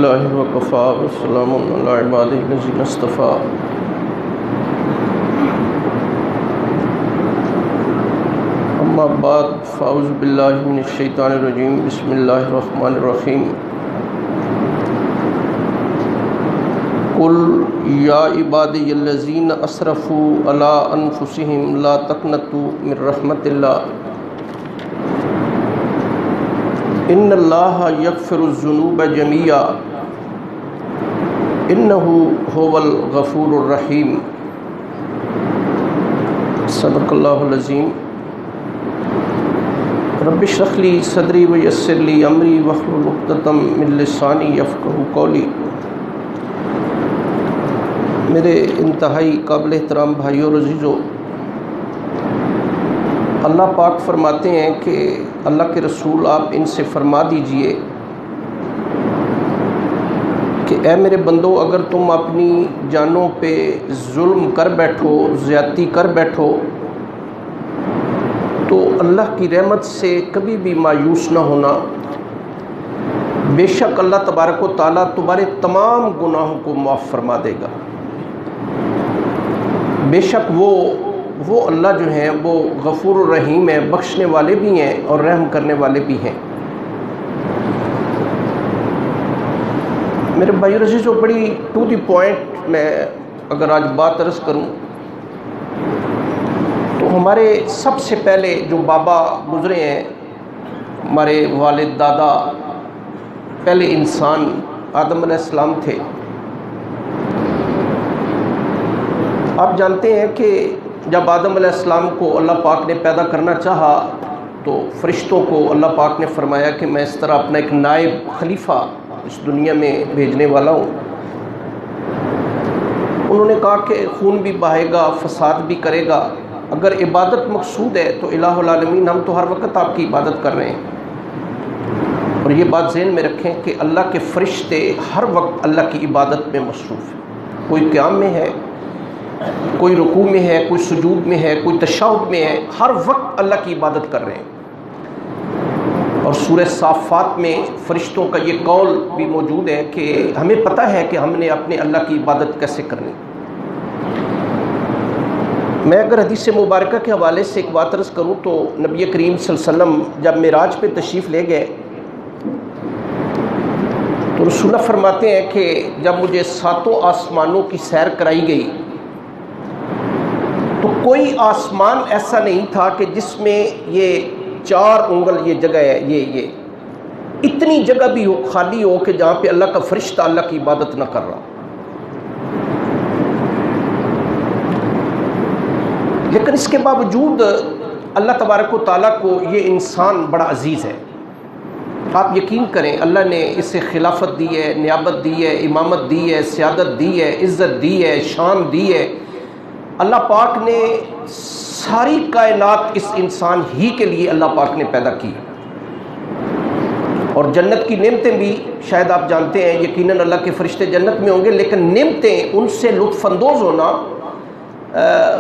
للہ وکفیٰ وسلام علی عبادہ الذین اصطفیٰ۔ اما بعد فاعوذ باللہ من الشیطان الرجیم، بسم اللہ الرحمن الرحیم۔ قل یا عبادی الذین اسرفوا علی انفسہم لا تقنطوا من رحمت اللہ ان اللہ یغفر الذنوب جميعا انہ هو الغفور الرحیم۔ صدق اللہ العظیم۔ رب اشرح لی صدری ویسر لی امری واحلل عقدۃ من لسانی یفقہوا قولی۔ میرے انتہائی قابل احترام بھائیوں اور عزیزوں، اللہ پاک فرماتے ہیں کہ اللہ کے رسول آپ ان سے فرما دیجئے کہ اے میرے بندو، اگر تم اپنی جانوں پہ ظلم کر بیٹھو، زیادتی کر بیٹھو، تو اللہ کی رحمت سے کبھی بھی مایوس نہ ہونا۔ بے شک اللہ تبارک و تعالیٰ تمہارے تمام گناہوں کو معاف فرما دے گا۔ بے شک وہ اللہ جو ہیں وہ غفور الرحیم ہیں، بخشنے والے بھی ہیں اور رحم کرنے والے بھی ہیں۔ میرے بھائی عزیزوں، بڑی ٹو دی پوائنٹ میں اگر آج بات عرض کروں تو ہمارے سب سے پہلے جو بابا گزرے ہیں، ہمارے والد دادا، پہلے انسان آدم علیہ السلام تھے۔ آپ جانتے ہیں کہ جب آدم علیہ السلام کو اللہ پاک نے پیدا کرنا چاہا تو فرشتوں کو اللہ پاک نے فرمایا کہ میں اس طرح اپنا ایک نائب خلیفہ اس دنیا میں بھیجنے والا ہوں۔ انہوں نے کہا کہ خون بھی بہائے گا، فساد بھی کرے گا، اگر عبادت مقصود ہے تو الہ العالمین ہم تو ہر وقت آپ کی عبادت کر رہے ہیں۔ اور یہ بات ذہن میں رکھیں کہ اللہ کے فرشتے ہر وقت اللہ کی عبادت میں مصروف ہیں۔ کوئی قیام میں ہے، کوئی رکوع میں ہے، کوئی سجود میں ہے، کوئی تشہد میں ہے، ہر وقت اللہ کی عبادت کر رہے ہیں۔ اور سورہ صافات میں فرشتوں کا یہ قول بھی موجود ہے کہ ہمیں پتہ ہے کہ ہم نے اپنے اللہ کی عبادت کیسے کرنی۔ میں اگر حدیث مبارکہ کے حوالے سے ایک بات عرض کروں تو نبی کریم صلی اللہ علیہ وسلم جب معراج پہ تشریف لے گئے تو رسول اللہ فرماتے ہیں کہ جب مجھے ساتوں آسمانوں کی سیر کرائی گئی تو کوئی آسمان ایسا نہیں تھا کہ جس میں یہ 4 انگل یہ جگہ ہے، یہ اتنی جگہ بھی خالی ہو کہ جہاں پہ اللہ کا فرشتہ اللہ کی عبادت نہ کر رہا۔ لیکن اس کے باوجود اللہ تبارک و تعالیٰ کو یہ انسان بڑا عزیز ہے۔ آپ یقین کریں، اللہ نے اسے خلافت دی ہے، نیابت دی ہے، امامت دی ہے، سیادت دی ہے، عزت دی ہے، شان دی ہے۔ اللہ پاک نے ساری کائنات اس انسان ہی کے لیے اللہ پاک نے پیدا کی، اور جنت کی نعمتیں بھی شاید آپ جانتے ہیں، یقیناً اللہ کے فرشتے جنت میں ہوں گے، لیکن نعمتیں، ان سے لطف اندوز ہونا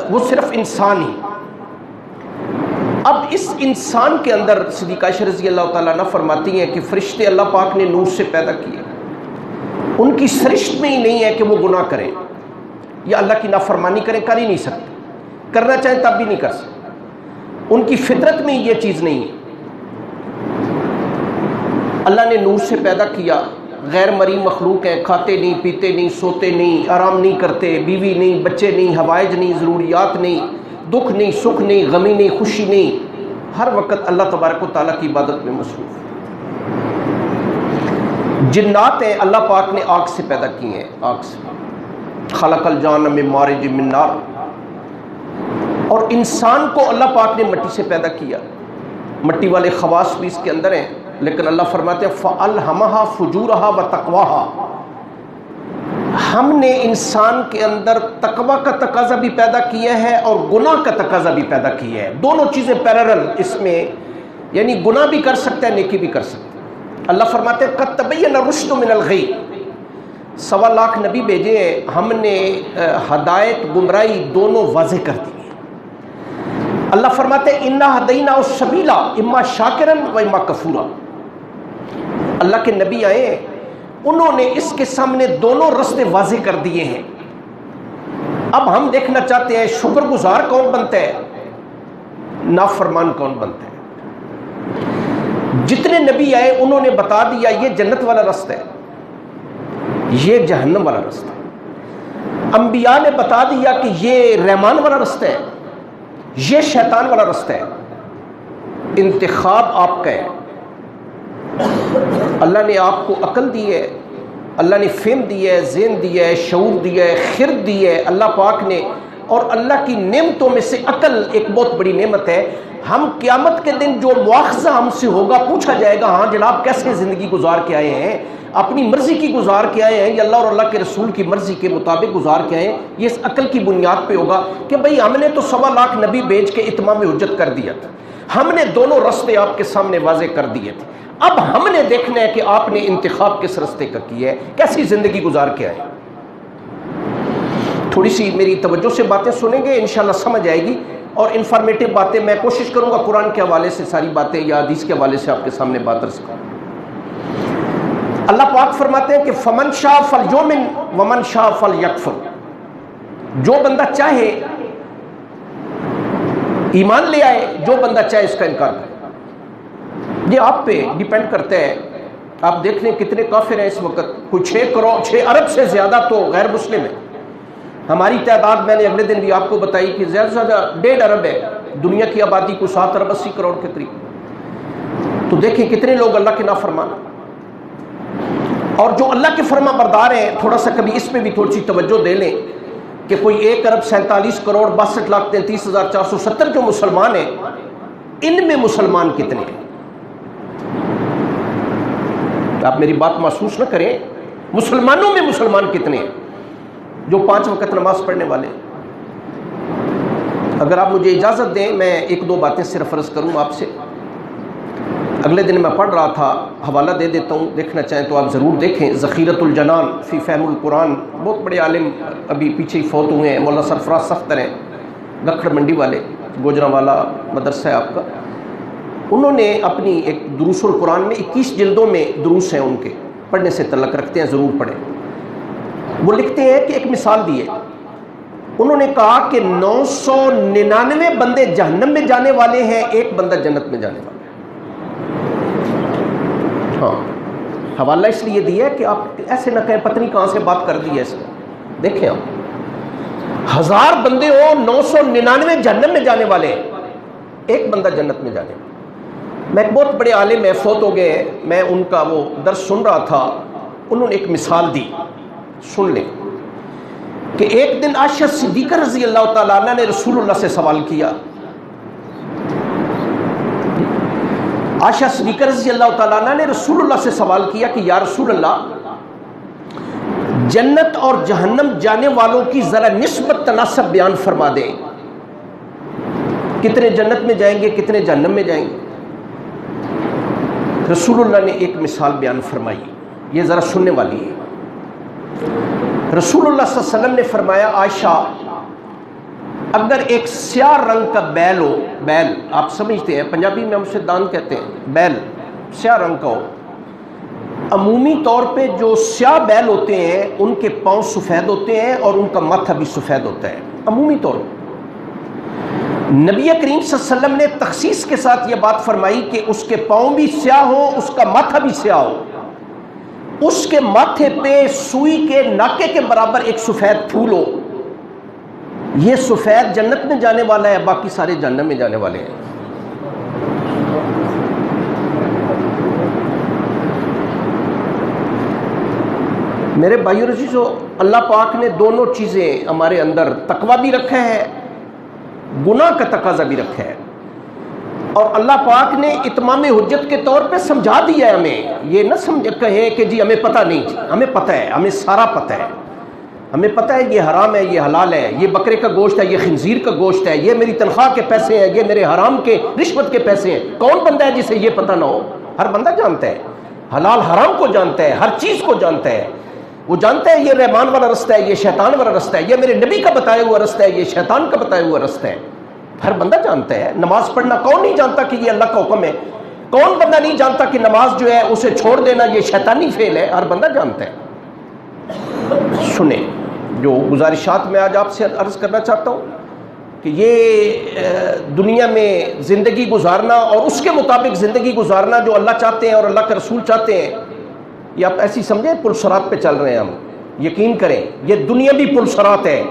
وہ صرف انسان ہی۔ اب اس انسان کے اندر صدیقہ عائشہ رضی اللہ تعالیٰ عنہ فرماتی ہیں کہ فرشتے اللہ پاک نے نور سے پیدا کیے، ان کی سرشت میں ہی نہیں ہے کہ وہ گناہ کریں یا اللہ کی نافرمانی کریں، کر ہی نہیں سکتے، کرنا چاہیں تب بھی نہیں کر سکتے، ان کی فطرت میں یہ چیز نہیں ہے۔ اللہ نے نور سے پیدا کیا، غیر مرئی مخلوق ہیں، کھاتے نہیں، پیتے نہیں، سوتے نہیں، آرام نہیں کرتے، بیوی نہیں، بچے نہیں، حوائج نہیں، ضروریات نہیں، دکھ نہیں، سکھ نہیں، غمی نہیں، خوشی نہیں، ہر وقت اللہ تبارک و تعالیٰ کی عبادت میں مصروف ہے۔ جنات ہیں، اللہ پاک نے آگ سے پیدا کی ہیں، آگ سے، خلق الجان من مارج من نار، اور انسان کو اللہ پاک نے مٹی سے پیدا کیا۔ مٹی والے خواص بھی اس کے اندر ہیں، لیکن اللہ فرماتے ہیں فَأَلْهَمَهَا فُجُورَهَا وَتَقْوَاهَا، ہم نے انسان کے اندر تقوی کا تقاضا بھی پیدا کیا ہے اور گناہ کا تقاضا بھی پیدا کیا ہے، دونوں چیزیں پیرلل اس میں، یعنی گناہ بھی کر سکتا ہے، نیکی بھی کر سکتا ہے۔ اللہ فرماتے ہیں قَدْ تَبَيَّنَ الرُّشْدُ مِنَ الْغَيِّ، 1.25 لاکھ نبی بھیجے ہیں، ہم نے ہدایت گمراہی دونوں واضح کر دی۔ اللہ فرماتے ہیں اِنَّا هَدَيْنَاهُ السَّبِيلَ إِمَّا شَاكِرًا وَإِمَّا كَفُورًا، اللہ کے نبی آئے انہوں نے اس کے سامنے دونوں رستے واضح کر دیے ہیں۔ اب ہم دیکھنا چاہتے ہیں شکر گزار کون بنتا ہے، نافرمان کون بنتا ہے۔ جتنے نبی آئے انہوں نے بتا دیا یہ جنت والا رستہ ہے، یہ جہنم والا رستہ ہے۔ انبیاء نے بتا دیا کہ یہ رحمان والا رستہ ہے، یہ شیطان والا رستہ ہے۔ انتخاب آپ کا ہے۔ اللہ نے آپ کو عقل دی ہے، اللہ نے فہم دی ہے، ذہن دی ہے، شعور دی ہے، خرد دی ہے اللہ پاک نے، اور اللہ کی نعمتوں میں سے عقل ایک بہت بڑی نعمت ہے۔ ہم قیامت کے دن جو مواخذہ ہم سے ہوگا، پوچھا جائے گا ہاں جناب کیسے زندگی گزار کے آئے ہیں، اپنی مرضی کی گزار کے آئے ہیں یا اللہ اور اللہ کے رسول کی مرضی کے مطابق گزار کے آئے ہیں، یہ اس عقل کی بنیاد پہ ہوگا کہ بھئی ہم نے تو 1.25 لاکھ نبی بھیج کے اتمام حجت کر دیا تھا، ہم نے دونوں رستے آپ کے سامنے واضح کر دیے تھے، اب ہم نے دیکھنا ہے کہ آپ نے انتخاب کس رستے کا کیا ہے، کیسی زندگی گزار کے آئے۔ تھوڑی سی میری توجہ سے باتیں سنیں گے، انشاءاللہ سمجھ آئے گی، اور انفارمیٹیو باتیں میں کوشش کروں گا قرآن کے حوالے سے ساری باتیں یا حدیث کے حوالے سے آپ کے سامنے بات رکھ سکوں۔ اللہ پاک فرماتے ہیں کہ فمن شاء فلیؤمن ومن شاء فلیکفر، جو بندہ چاہے ایمان لے آئے، جو بندہ چاہے اس کا انکار کرے۔ یہ آپ پہ ڈیپینڈ کرتا ہے۔ آپ دیکھ لیں کتنے کافر ہیں اس وقت، کوئی 6 ارب سے زیادہ تو غیر مسلم ہیں۔ ہماری تعداد میں نے اگلے دن بھی آپ کو بتائی کہ زیادہ سے زیادہ 1.5 ارب ہے، دنیا کی آبادی کو 7 ارب 80 کروڑ کے قریب۔ تو دیکھیں کتنے لوگ اللہ کے نافرمان، اور جو اللہ کے فرما بردار ہیں تھوڑا سا کبھی اس پہ بھی تھوڑی سی توجہ دے لیں کہ کوئی 1 ارب 47 کروڑ 62,33,470 جو مسلمان ہیں، ان میں مسلمان کتنے ہیں؟ آپ میری بات محسوس نہ کریں، مسلمانوں میں مسلمان کتنے ہیں جو 5 وقت نماز پڑھنے والے ہیں؟ اگر آپ مجھے اجازت دیں میں 1-2 باتیں صرف عرض کروں آپ سے۔ اگلے دن میں پڑھ رہا تھا، حوالہ دے دیتا ہوں، دیکھنا چاہیں تو آپ ضرور دیکھیں، ذخیرۃ الجنان فی فہم القرآن، بہت بڑے عالم ابھی پیچھے ہی فوت ہوئے ہیں، مولانا سرفراز سختر ہیں، گکھڑ منڈی والے، گوجرانوالا مدرسہ ہے آپ کا۔ انہوں نے اپنی ایک دروس القرآن میں 21 جلدوں میں دروس ہیں ان کے، پڑھنے سے تعلق رکھتے ہیں، ضرور پڑھیں۔ وہ لکھتے ہیں کہ ایک مثال دی ہے، انہوں نے کہا کہ 999 بندے جہنم میں جانے والے ہیں، 1 بندہ جنت میں جانے والا ہے۔ ہاں، حوالہ اس لیے دیا ہے کہ آپ ایسے نہ کہیں پتہ نہیں کہاں سے بات کر دی ہے اس نے۔ دیکھیں آپ 1000 بندے ہو، 999 جہنم میں جانے والے ہیں، 1 بندہ جنت میں جانے والا۔ میں ایک بہت بڑے عالم میں فوت ہو گئے ہیں، میں ان کا وہ درس سن رہا تھا، انہوں نے ایک مثال دی، سن لیں کہ ایک دن عائشہ صدیقہ رضی اللہ تعالیٰ عنہ نے رسول اللہ سے سوال کیا۔ عائشہ صدیقہ رضی اللہ تعالیٰ عنہ نے رسول اللہ سے سوال کیا کہ یا رسول اللہ، جنت اور جہنم جانے والوں کی ذرا نسبت تناسب بیان فرما دیں، کتنے جنت میں جائیں گے کتنے جہنم میں جائیں گے؟ رسول اللہ نے ایک مثال بیان فرمائی، یہ ذرا سننے والی ہے۔ رسول اللہ صلی اللہ علیہ وسلم نے فرمایا، عائشہ اگر ایک سیاہ رنگ کا بیل ہو، بیل آپ سمجھتے ہیں، پنجابی میں ہم اسے دان کہتے ہیں، بیل سیاہ رنگ کا ہو، عمومی طور پہ جو سیاہ بیل ہوتے ہیں ان کے پاؤں سفید ہوتے ہیں اور ان کا ماتھا بھی سفید ہوتا ہے عمومی طور پہ۔ نبی کریم صلی اللہ علیہ وسلم نے تخصیص کے ساتھ یہ بات فرمائی کہ اس کے پاؤں بھی سیاہ ہو، اس کا ماتھا بھی سیاہ ہو، اس کے ماتھے پہ سوئی کے ناکے کے برابر ایک سفید پھول ہو، یہ سفید جنت میں جانے والا ہے، باقی سارے جہنم میں جانے والے ہیں۔ میرے بھائیو عزیزو، اللہ پاک نے دونوں چیزیں ہمارے اندر، تقویٰ بھی رکھا ہے، گناہ کا تقاضا بھی رکھا ہے، اور اللہ پاک نے اتمام حجت کے طور پہ سمجھا دیا ہے ہمیں۔ یہ نہ کہیں کہ جی ہمیں پتہ نہیں، جی ہمیں پتہ ہے، ہمیں سارا پتہ ہے، ہمیں پتہ ہے یہ حرام ہے، یہ حلال ہے، یہ بکرے کا گوشت ہے، یہ خنزیر کا گوشت ہے، یہ میری تنخواہ کے پیسے ہیں، یہ میرے حرام کے رشوت کے پیسے ہیں۔ کون بندہ ہے جسے یہ پتہ نہ ہو؟ ہر بندہ جانتا ہے، حلال حرام کو جانتا ہے، ہر چیز کو جانتا ہے، وہ جانتا ہے یہ رحمان والا رستہ ہے، یہ شیطان والا رستہ ہے، یہ میرے نبی کا بتایا ہوا رستہ ہے، یہ شیطان کا بتایا ہوا رستہ ہے، ہر بندہ جانتا ہے۔ نماز پڑھنا کون نہیں جانتا کہ یہ اللہ کا حکم ہے؟ کون بندہ نہیں جانتا کہ نماز جو ہے اسے چھوڑ دینا یہ شیطانی فعل ہے؟ ہر بندہ جانتا ہے۔ سنیں، جو گزارشات میں آج آپ سے عرض کرنا چاہتا ہوں کہ یہ دنیا میں زندگی گزارنا اور اس کے مطابق زندگی گزارنا جو اللہ چاہتے ہیں اور اللہ کے رسول چاہتے ہیں، یہ آپ ایسی سمجھیں پل صراط پہ چل رہے ہیں ہم۔ یقین کریں یہ دنیا بھی پل صراط ہے،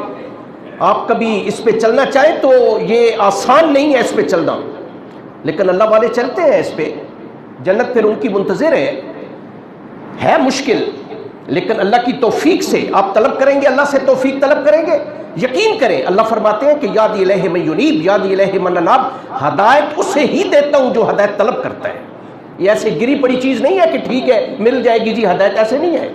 آپ کبھی اس پہ چلنا چاہیں تو یہ آسان نہیں ہے اس پہ چلنا، لیکن اللہ والے چلتے ہیں اس پہ، جنت پھر ان کی منتظر ہے مشکل، لیکن اللہ کی توفیق سے آپ طلب کریں گے، اللہ سے توفیق طلب کریں گے، یقین کریں اللہ فرماتے ہیں کہ یاد الہ من ینیب یاد الہ من اناب، ہدایت اسے ہی دیتا ہوں جو ہدایت طلب کرتا ہے۔ یہ ایسے گری پڑی چیز نہیں ہے کہ ٹھیک ہے مل جائے گی جی ہدایت، ایسے نہیں ہے۔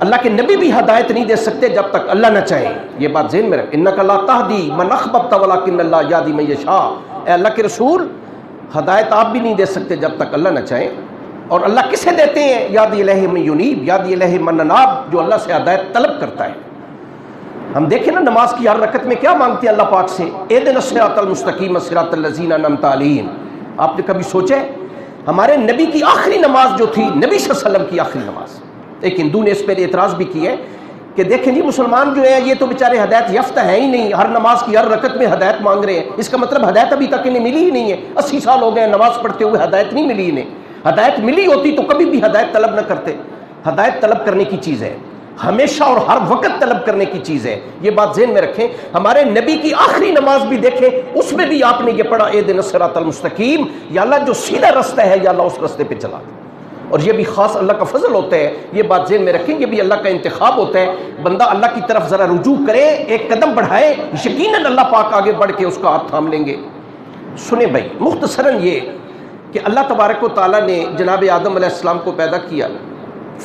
اللہ کے نبی بھی ہدایت نہیں دے سکتے جب تک اللہ نہ چاہے، یہ بات ذہن میں رکھ، انک لا تہدی من احببت ولکن اللہ یہدی من یشاء، اے اللہ کے رسول ہدایت آپ بھی نہیں دے سکتے جب تک اللہ نہ چاہے۔ اور اللہ کسے دیتے ہیں؟ یاد الہ من ینیب یاد الہ من اناب، جو اللہ سے ہدایت طلب کرتا ہے۔ ہم دیکھیں نا نماز کی ہر رکعت میں کیا مانگتے ہیں اللہ پاک سے؟ اہدنا الصراط المستقیم صراط الذین انعمت علیہم۔ آپ نے کبھی سوچا ہے ہمارے نبی کی آخری نماز جو تھی، نبی صلی اللہ علیہ وسلم کی آخری نماز، ایک ہندو نے اس پر اعتراض بھی کیا ہے کہ دیکھیں جی مسلمان جو ہیں یہ تو بیچارے ہدایت یافتہ ہیں ہی نہیں، ہر نماز کی ہر رکعت میں ہدایت مانگ رہے ہیں، اس کا مطلب ہدایت ابھی تک انہیں ملی ہی نہیں ہے، 80 سال ہو گئے نماز پڑھتے ہوئے ہدایت نہیں ملی انہیں۔ ہدایت ملی ہوتی تو کبھی بھی ہدایت طلب نہ کرتے۔ ہدایت طلب کرنے کی چیز ہے، ہمیشہ اور ہر وقت طلب کرنے کی چیز ہے، یہ بات ذہن میں رکھیں۔ ہمارے نبی کی آخری نماز بھی دیکھیں، اس میں بھی آپ نے یہ پڑھا اہدنا الصراط المستقیم، یا اللہ جو سیدھا رستہ ہے یا اللہ اس رستے پہ چلا۔ اور یہ بھی خاص اللہ کا فضل ہوتا ہے، یہ بات ذہن میں رکھیں، یہ بھی اللہ کا انتخاب ہوتا ہے۔ بندہ اللہ کی طرف ذرا رجوع کرے، ایک قدم بڑھائے، یقیناً اللہ پاک آگے بڑھ کے اس کا ہاتھ تھام لیں گے۔ سنیں بھائی مختصراً یہ کہ اللہ تبارک و تعالیٰ نے جناب آدم علیہ السلام کو پیدا کیا،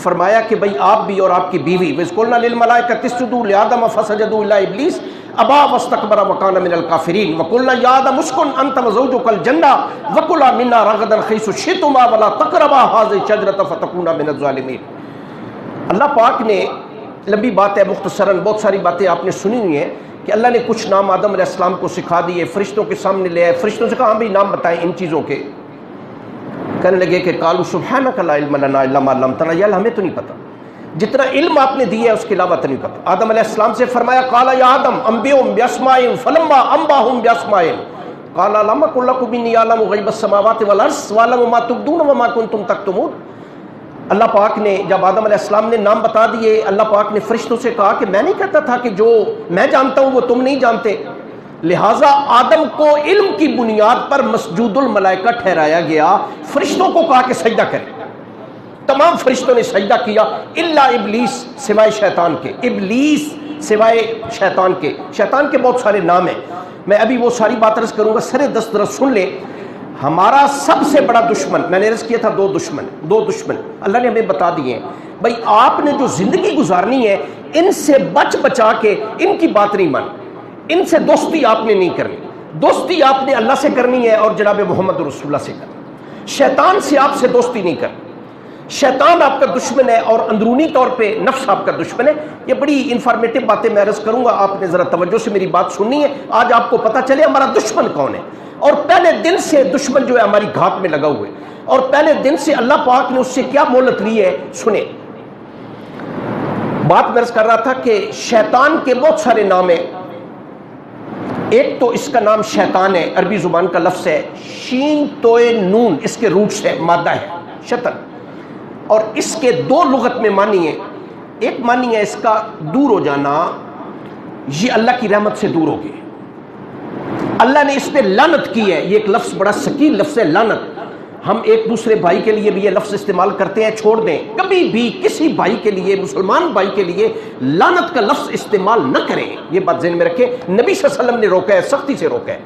فرمایا کہ بھائی آپ بھی اور آپ کی بیوی، وَإِذْ قُلْنَا لِلْمَلَائِكَةِ اسْجُدُوا لِآدَمَ فَسَجَدُوا إِلَّا إِبْلِيسَ أَبَىٰ وَاسْتَكْبَرَ وَكَانَ مِنَ الْكَافِرِينَ وَقُلْنَا يَا آدَمُ اسْكُنْ أَنْتَ وَزَوْجُكَ الْجَنَّةَ وَكُلَا مِنْهَا رَغَدًا حَيْثُ شِئْتُمَا وَلَا تَقْرَبَا هَٰذِهِ الشَّجَرَةَ فَتَكُونَا مِنَ الظَّالِمِينَ۔ اللہ پاک نے، لمبی بات ہے مختصراً، بہت ساری باتیں آپ نے سنی ہوئی ہیں کہ اللہ نے کچھ نام آدم علیہ السلام کو سکھا دیے، فرشتوں کے سامنے لے آئے، فرشتوں سے کہا ہم بھی نام بتائیں ان چیزوں کے، کہنے لگے کہ قالوا سبحانک لا علم لنا الا ما علمتنا، یا ہمیں تو نہیں پتہ، جتنا علم آپ نے دیا ہے اس کے علاوہ تو نہیں پتہ۔ آدم علیہ السلام سے فرمایا قال یا آدم انبئہم باسمائہم فلما انبأہم باسمائہم قال لم اقل لکم انی اعلم غیب السماوات والارض واعلم ما تبدون وما کنتم تکتمون۔ اللہ پاک نے جب آدم علیہ السلام نے نام بتا دیے، اللہ پاک نے فرشتوں سے کہا کہ میں نہیں کہتا تھا کہ جو میں جانتا ہوں وہ تم نہیں جانتے، لہٰذا آدم کو علم کی بنیاد پر مسجود الملائکہ ٹھہرایا گیا، فرشتوں کو کہا کہ سجدہ کریں، تمام فرشتوں نے سجدہ کیا الا ابلیس، سوائے شیطان کے، ابلیس سوائے شیطان کے۔ شیطان کے بہت سارے نام ہیں، میں ابھی وہ ساری بات عرض کروں گا، سر دست درست سن لیں۔ ہمارا سب سے بڑا دشمن، میں نے عرض کیا تھا دو دشمن اللہ نے ہمیں بتا دیے ہیں، بھائی آپ نے جو زندگی گزارنی ہے ان سے بچا کے ان کی بات نہیں ماننی، ان سے دوستی آپ نے نہیں کرنی، دوستی آپ نے اللہ سے کرنی ہے اور جناب محمد رسول اللہ سے کرنی۔ شیطان سے آپ سے دوستی نہیں کرنی، شیطان آپ کا دشمن ہے اور اندرونی طور پہ نفس آپ کا دشمن ہے۔ یہ بڑی انفارمیٹو باتیں میں عرض کروں گا، آپ نے ذرا توجہ سے میری بات سننی ہے، آج آپ کو پتہ چلے ہمارا دشمن کون ہے، اور پہلے دن سے دشمن جو ہے ہماری گھات میں لگا ہوئے، اور پہلے دن سے اللہ پاک نے اس سے کیا مہلت لی ہے سنیں۔ بات میں عرض کر رہا تھا کہ شیطان کے بہت سارے نام ہیں، ایک تو اس کا نام شیطان ہے، عربی زبان کا لفظ ہے، شین توئے نون، اس کے روٹ سے مادہ ہے شطن، اور اس کے دو لغت میں معنی ہے، ایک معنی ہے اس کا دور ہو جانا، یہ اللہ کی رحمت سے دور ہو گئے، اللہ نے اس پہ لعنت کی ہے، یہ ایک لفظ بڑا ثقیل لفظ ہے لعنت۔ ہم ایک دوسرے بھائی کے لیے بھی یہ لفظ استعمال کرتے ہیں، چھوڑ دیں، کبھی بھی کسی بھائی کے لیے، مسلمان بھائی کے لیے لعنت کا لفظ استعمال نہ کریں، یہ بات ذہن میں رکھیں، نبی صلی اللہ علیہ وسلم نے روکا ہے، سختی سے روکا ہے۔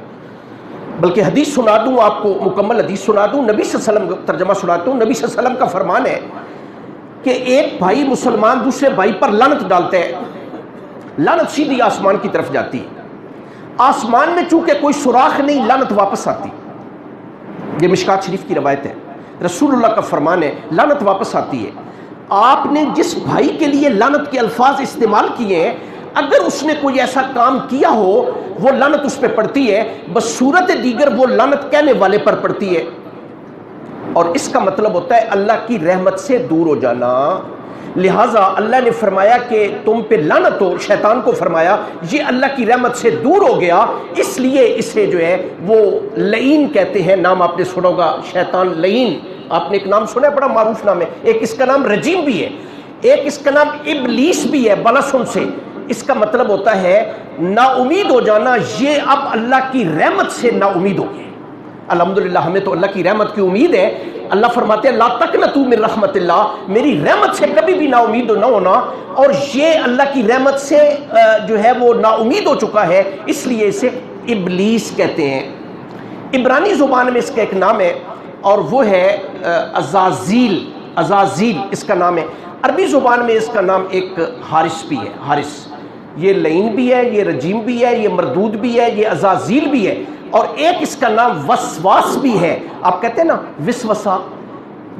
بلکہ حدیث سنا دوں آپ کو، مکمل حدیث سنا دوں، نبی صلی اللہ علیہ وسلم کا ترجمہ سناتا ہوں، نبی صلی اللہ علیہ وسلم کا فرمان ہے کہ ایک بھائی مسلمان دوسرے بھائی پر لعنت ڈالتا ہے، لعنت سیدھی آسمان کی طرف جاتی ہے، آسمان میں چونکہ کوئی سوراخ نہیں، لعنت واپس آتی، یہ مشکات شریف کی روایت ہے، رسول اللہ کا فرمان ہے، لعنت واپس آتی ہے۔ آپ نے جس بھائی کے لیے لعنت کے الفاظ استعمال کیے ہیں، اگر اس نے کوئی ایسا کام کیا ہو وہ لعنت اس پہ پڑتی ہے، بس صورت دیگر وہ لعنت کہنے والے پر پڑتی ہے۔ اور اس کا مطلب ہوتا ہے اللہ کی رحمت سے دور ہو جانا۔ لہٰذا اللہ نے فرمایا کہ تم پہ لعنت ہو، شیطان کو فرمایا یہ اللہ کی رحمت سے دور ہو گیا، اس لیے اسے جو ہے وہ لعین کہتے ہیں۔ نام آپ نے سنا ہوگا شیطان لعین، آپ نے ایک نام سنا ہے، بڑا معروف نام ہے۔ ایک اس کا نام رجیم بھی ہے، ایک اس کا نام ابلیس بھی ہے، بلسم سے۔ اس کا مطلب ہوتا ہے نا امید ہو جانا، یہ اب اللہ کی رحمت سے نا امید ہو گئے۔ الحمدللہ ہمیں تو اللہ کی رحمت کی امید ہے۔ اللہ فرماتے ہیں لا تقنطوا من رحمت اللہ، میری رحمت سے کبھی بھی نا امید نہ ہونا، اور یہ اللہ کی رحمت سے جو ہے وہ نا امید ہو چکا ہے، اس لیے اسے ابلیس کہتے ہیں۔ عبرانی زبان میں اس کا ایک نام ہے اور وہ ہے عزازیل، عزازیل اس کا نام ہے۔ عربی زبان میں اس کا نام ایک حارس بھی ہے، حارس۔ یہ لعین بھی ہے، یہ رجیم بھی ہے، یہ مردود بھی ہے، یہ عزازیل بھی ہے، اور ایک اس کا نام وسواس بھی ہے۔ آپ کہتے ہیں نا وسوسہ،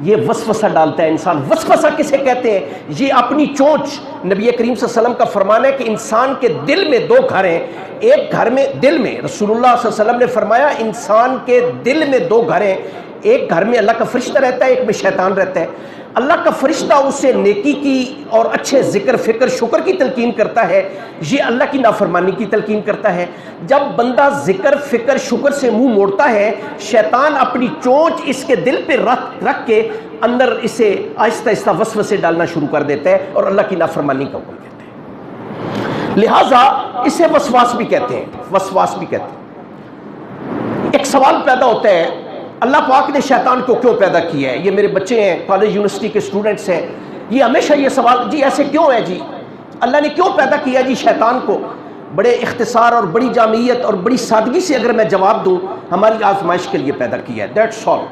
یہ وسوسہ ڈالتا ہے انسان۔ وسوسہ کسے کہتے ہیں؟ یہ اپنی چونچ، نبی کریم صلی اللہ علیہ وسلم کا فرمان ہے کہ انسان کے دل میں دو گھر ہیں، ایک گھر میں دل میں، رسول اللہ صلی اللہ علیہ وسلم نے فرمایا انسان کے دل میں دو گھر ہیں، ایک گھر میں اللہ کا فرشتہ رہتا ہے، ایک میں شیطان رہتا ہے۔ اللہ کا فرشتہ اسے نیکی کی اور اچھے ذکر فکر شکر کی تلقین کرتا ہے، یہ اللہ کی نافرمانی کی تلقین کرتا ہے۔ جب بندہ ذکر فکر شکر سے منہ موڑتا ہے، شیطان اپنی چونچ اس کے دل پہ رکھ کے اندر اسے آہستہ آہستہ وسوسے ڈالنا شروع کر دیتا ہے اور اللہ کی نافرمانی کا حکم دیتا ہے۔ لہٰذا اسے وسواس بھی کہتے ہیں، وسواس بھی کہتے ہیں۔ ایک سوال پیدا ہوتا ہے اللہ پاک نے شیطان کو کیوں پیدا کیا ہے؟ یہ میرے بچے ہیں، کالج یونیورسٹی کے اسٹوڈنٹس ہیں، یہ ہمیشہ یہ سوال، جی ایسے کیوں ہے، جی اللہ نے کیوں پیدا کیا جی شیطان کو؟ بڑے اختصار اور بڑی جامعیت اور بڑی سادگی سے اگر میں جواب دوں، ہماری آزمائش کے لیے پیدا کیا ہے، دیٹس آل۔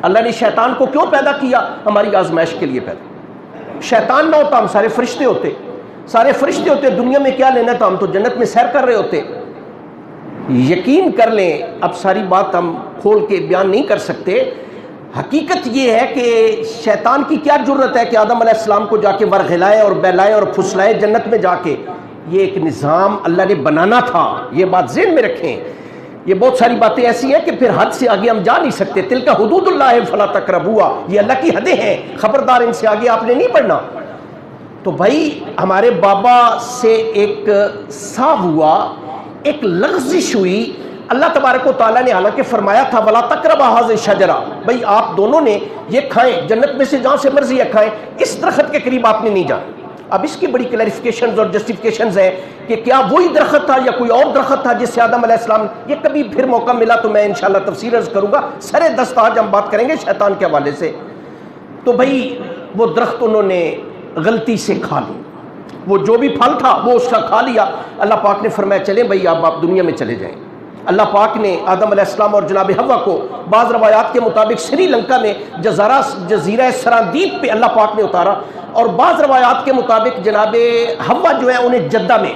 اللہ نے شیطان کو کیوں پیدا کیا؟ ہماری آزمائش کے لیے پیدا۔ شیطان نہ ہوتا ہم سارے فرشتے ہوتے، سارے فرشتے ہوتے، دنیا میں کیا لینا تھا، ہم تو جنت میں سیر کر رہے ہوتے۔ یقین کر لیں، اب ساری بات ہم کھول کے بیان نہیں کر سکتے، حقیقت یہ ہے کہ شیطان کی کیا جرت ہے کہ آدم علیہ السلام کو جا کے ورغلائے اور بہلائے اور پھسلائے جنت میں جا کے؟ یہ ایک نظام اللہ نے بنانا تھا، یہ بات ذہن میں رکھیں۔ یہ بہت ساری باتیں ایسی ہیں کہ پھر حد سے آگے ہم جا نہیں سکتے۔ تلک حدود اللہ فلا تقربوها، یہ اللہ کی حدیں ہیں، خبردار ان سے آگے آپ نے نہیں بڑھنا۔ تو بھائی ہمارے بابا سے ایک صاف ہوا، ایک لغزش ہوئی۔ اللہ تبارک و تعالیٰ نے حالانکہ فرمایا تھا وَلَا تَقْرَبَا هَٰذِهِ الشَّجَرَةَ، بھئی آپ دونوں نے یہ کھائیں، جنت میں سے جہاں سے مرضی ہے کھائیں، اس درخت کے قریب آپ نے نہیں جانا۔ اب اس کی بڑی کلیریفیکیشنز اور جسٹیفیکیشنز ہیں کہ کیا وہی درخت تھا یا کوئی اور درخت تھا جس سے آدم علیہ السلام، یہ کبھی پھر موقع ملا تو میں انشاءاللہ تفصیل عرض کروں گا۔ سر دست آج ہم بات کریں گے شیطان کے حوالے سے۔ تو بھئی وہ درخت انہوں نے غلطی سے کھا لی، وہ جو بھی پھل تھا وہ اس کا کھا لیا۔ اللہ پاک نے فرمایا چلیں بھئی اب آپ دنیا میں چلے جائیں۔ اللہ پاک نے آدم علیہ السلام اور جناب حوا کو بعض روایات کے مطابق سری لنکا میں جزیرہ سراندیپ پہ اللہ پاک نے اتارا، اور بعض روایات کے مطابق جناب حوا جو ہے انہیں جدہ میں،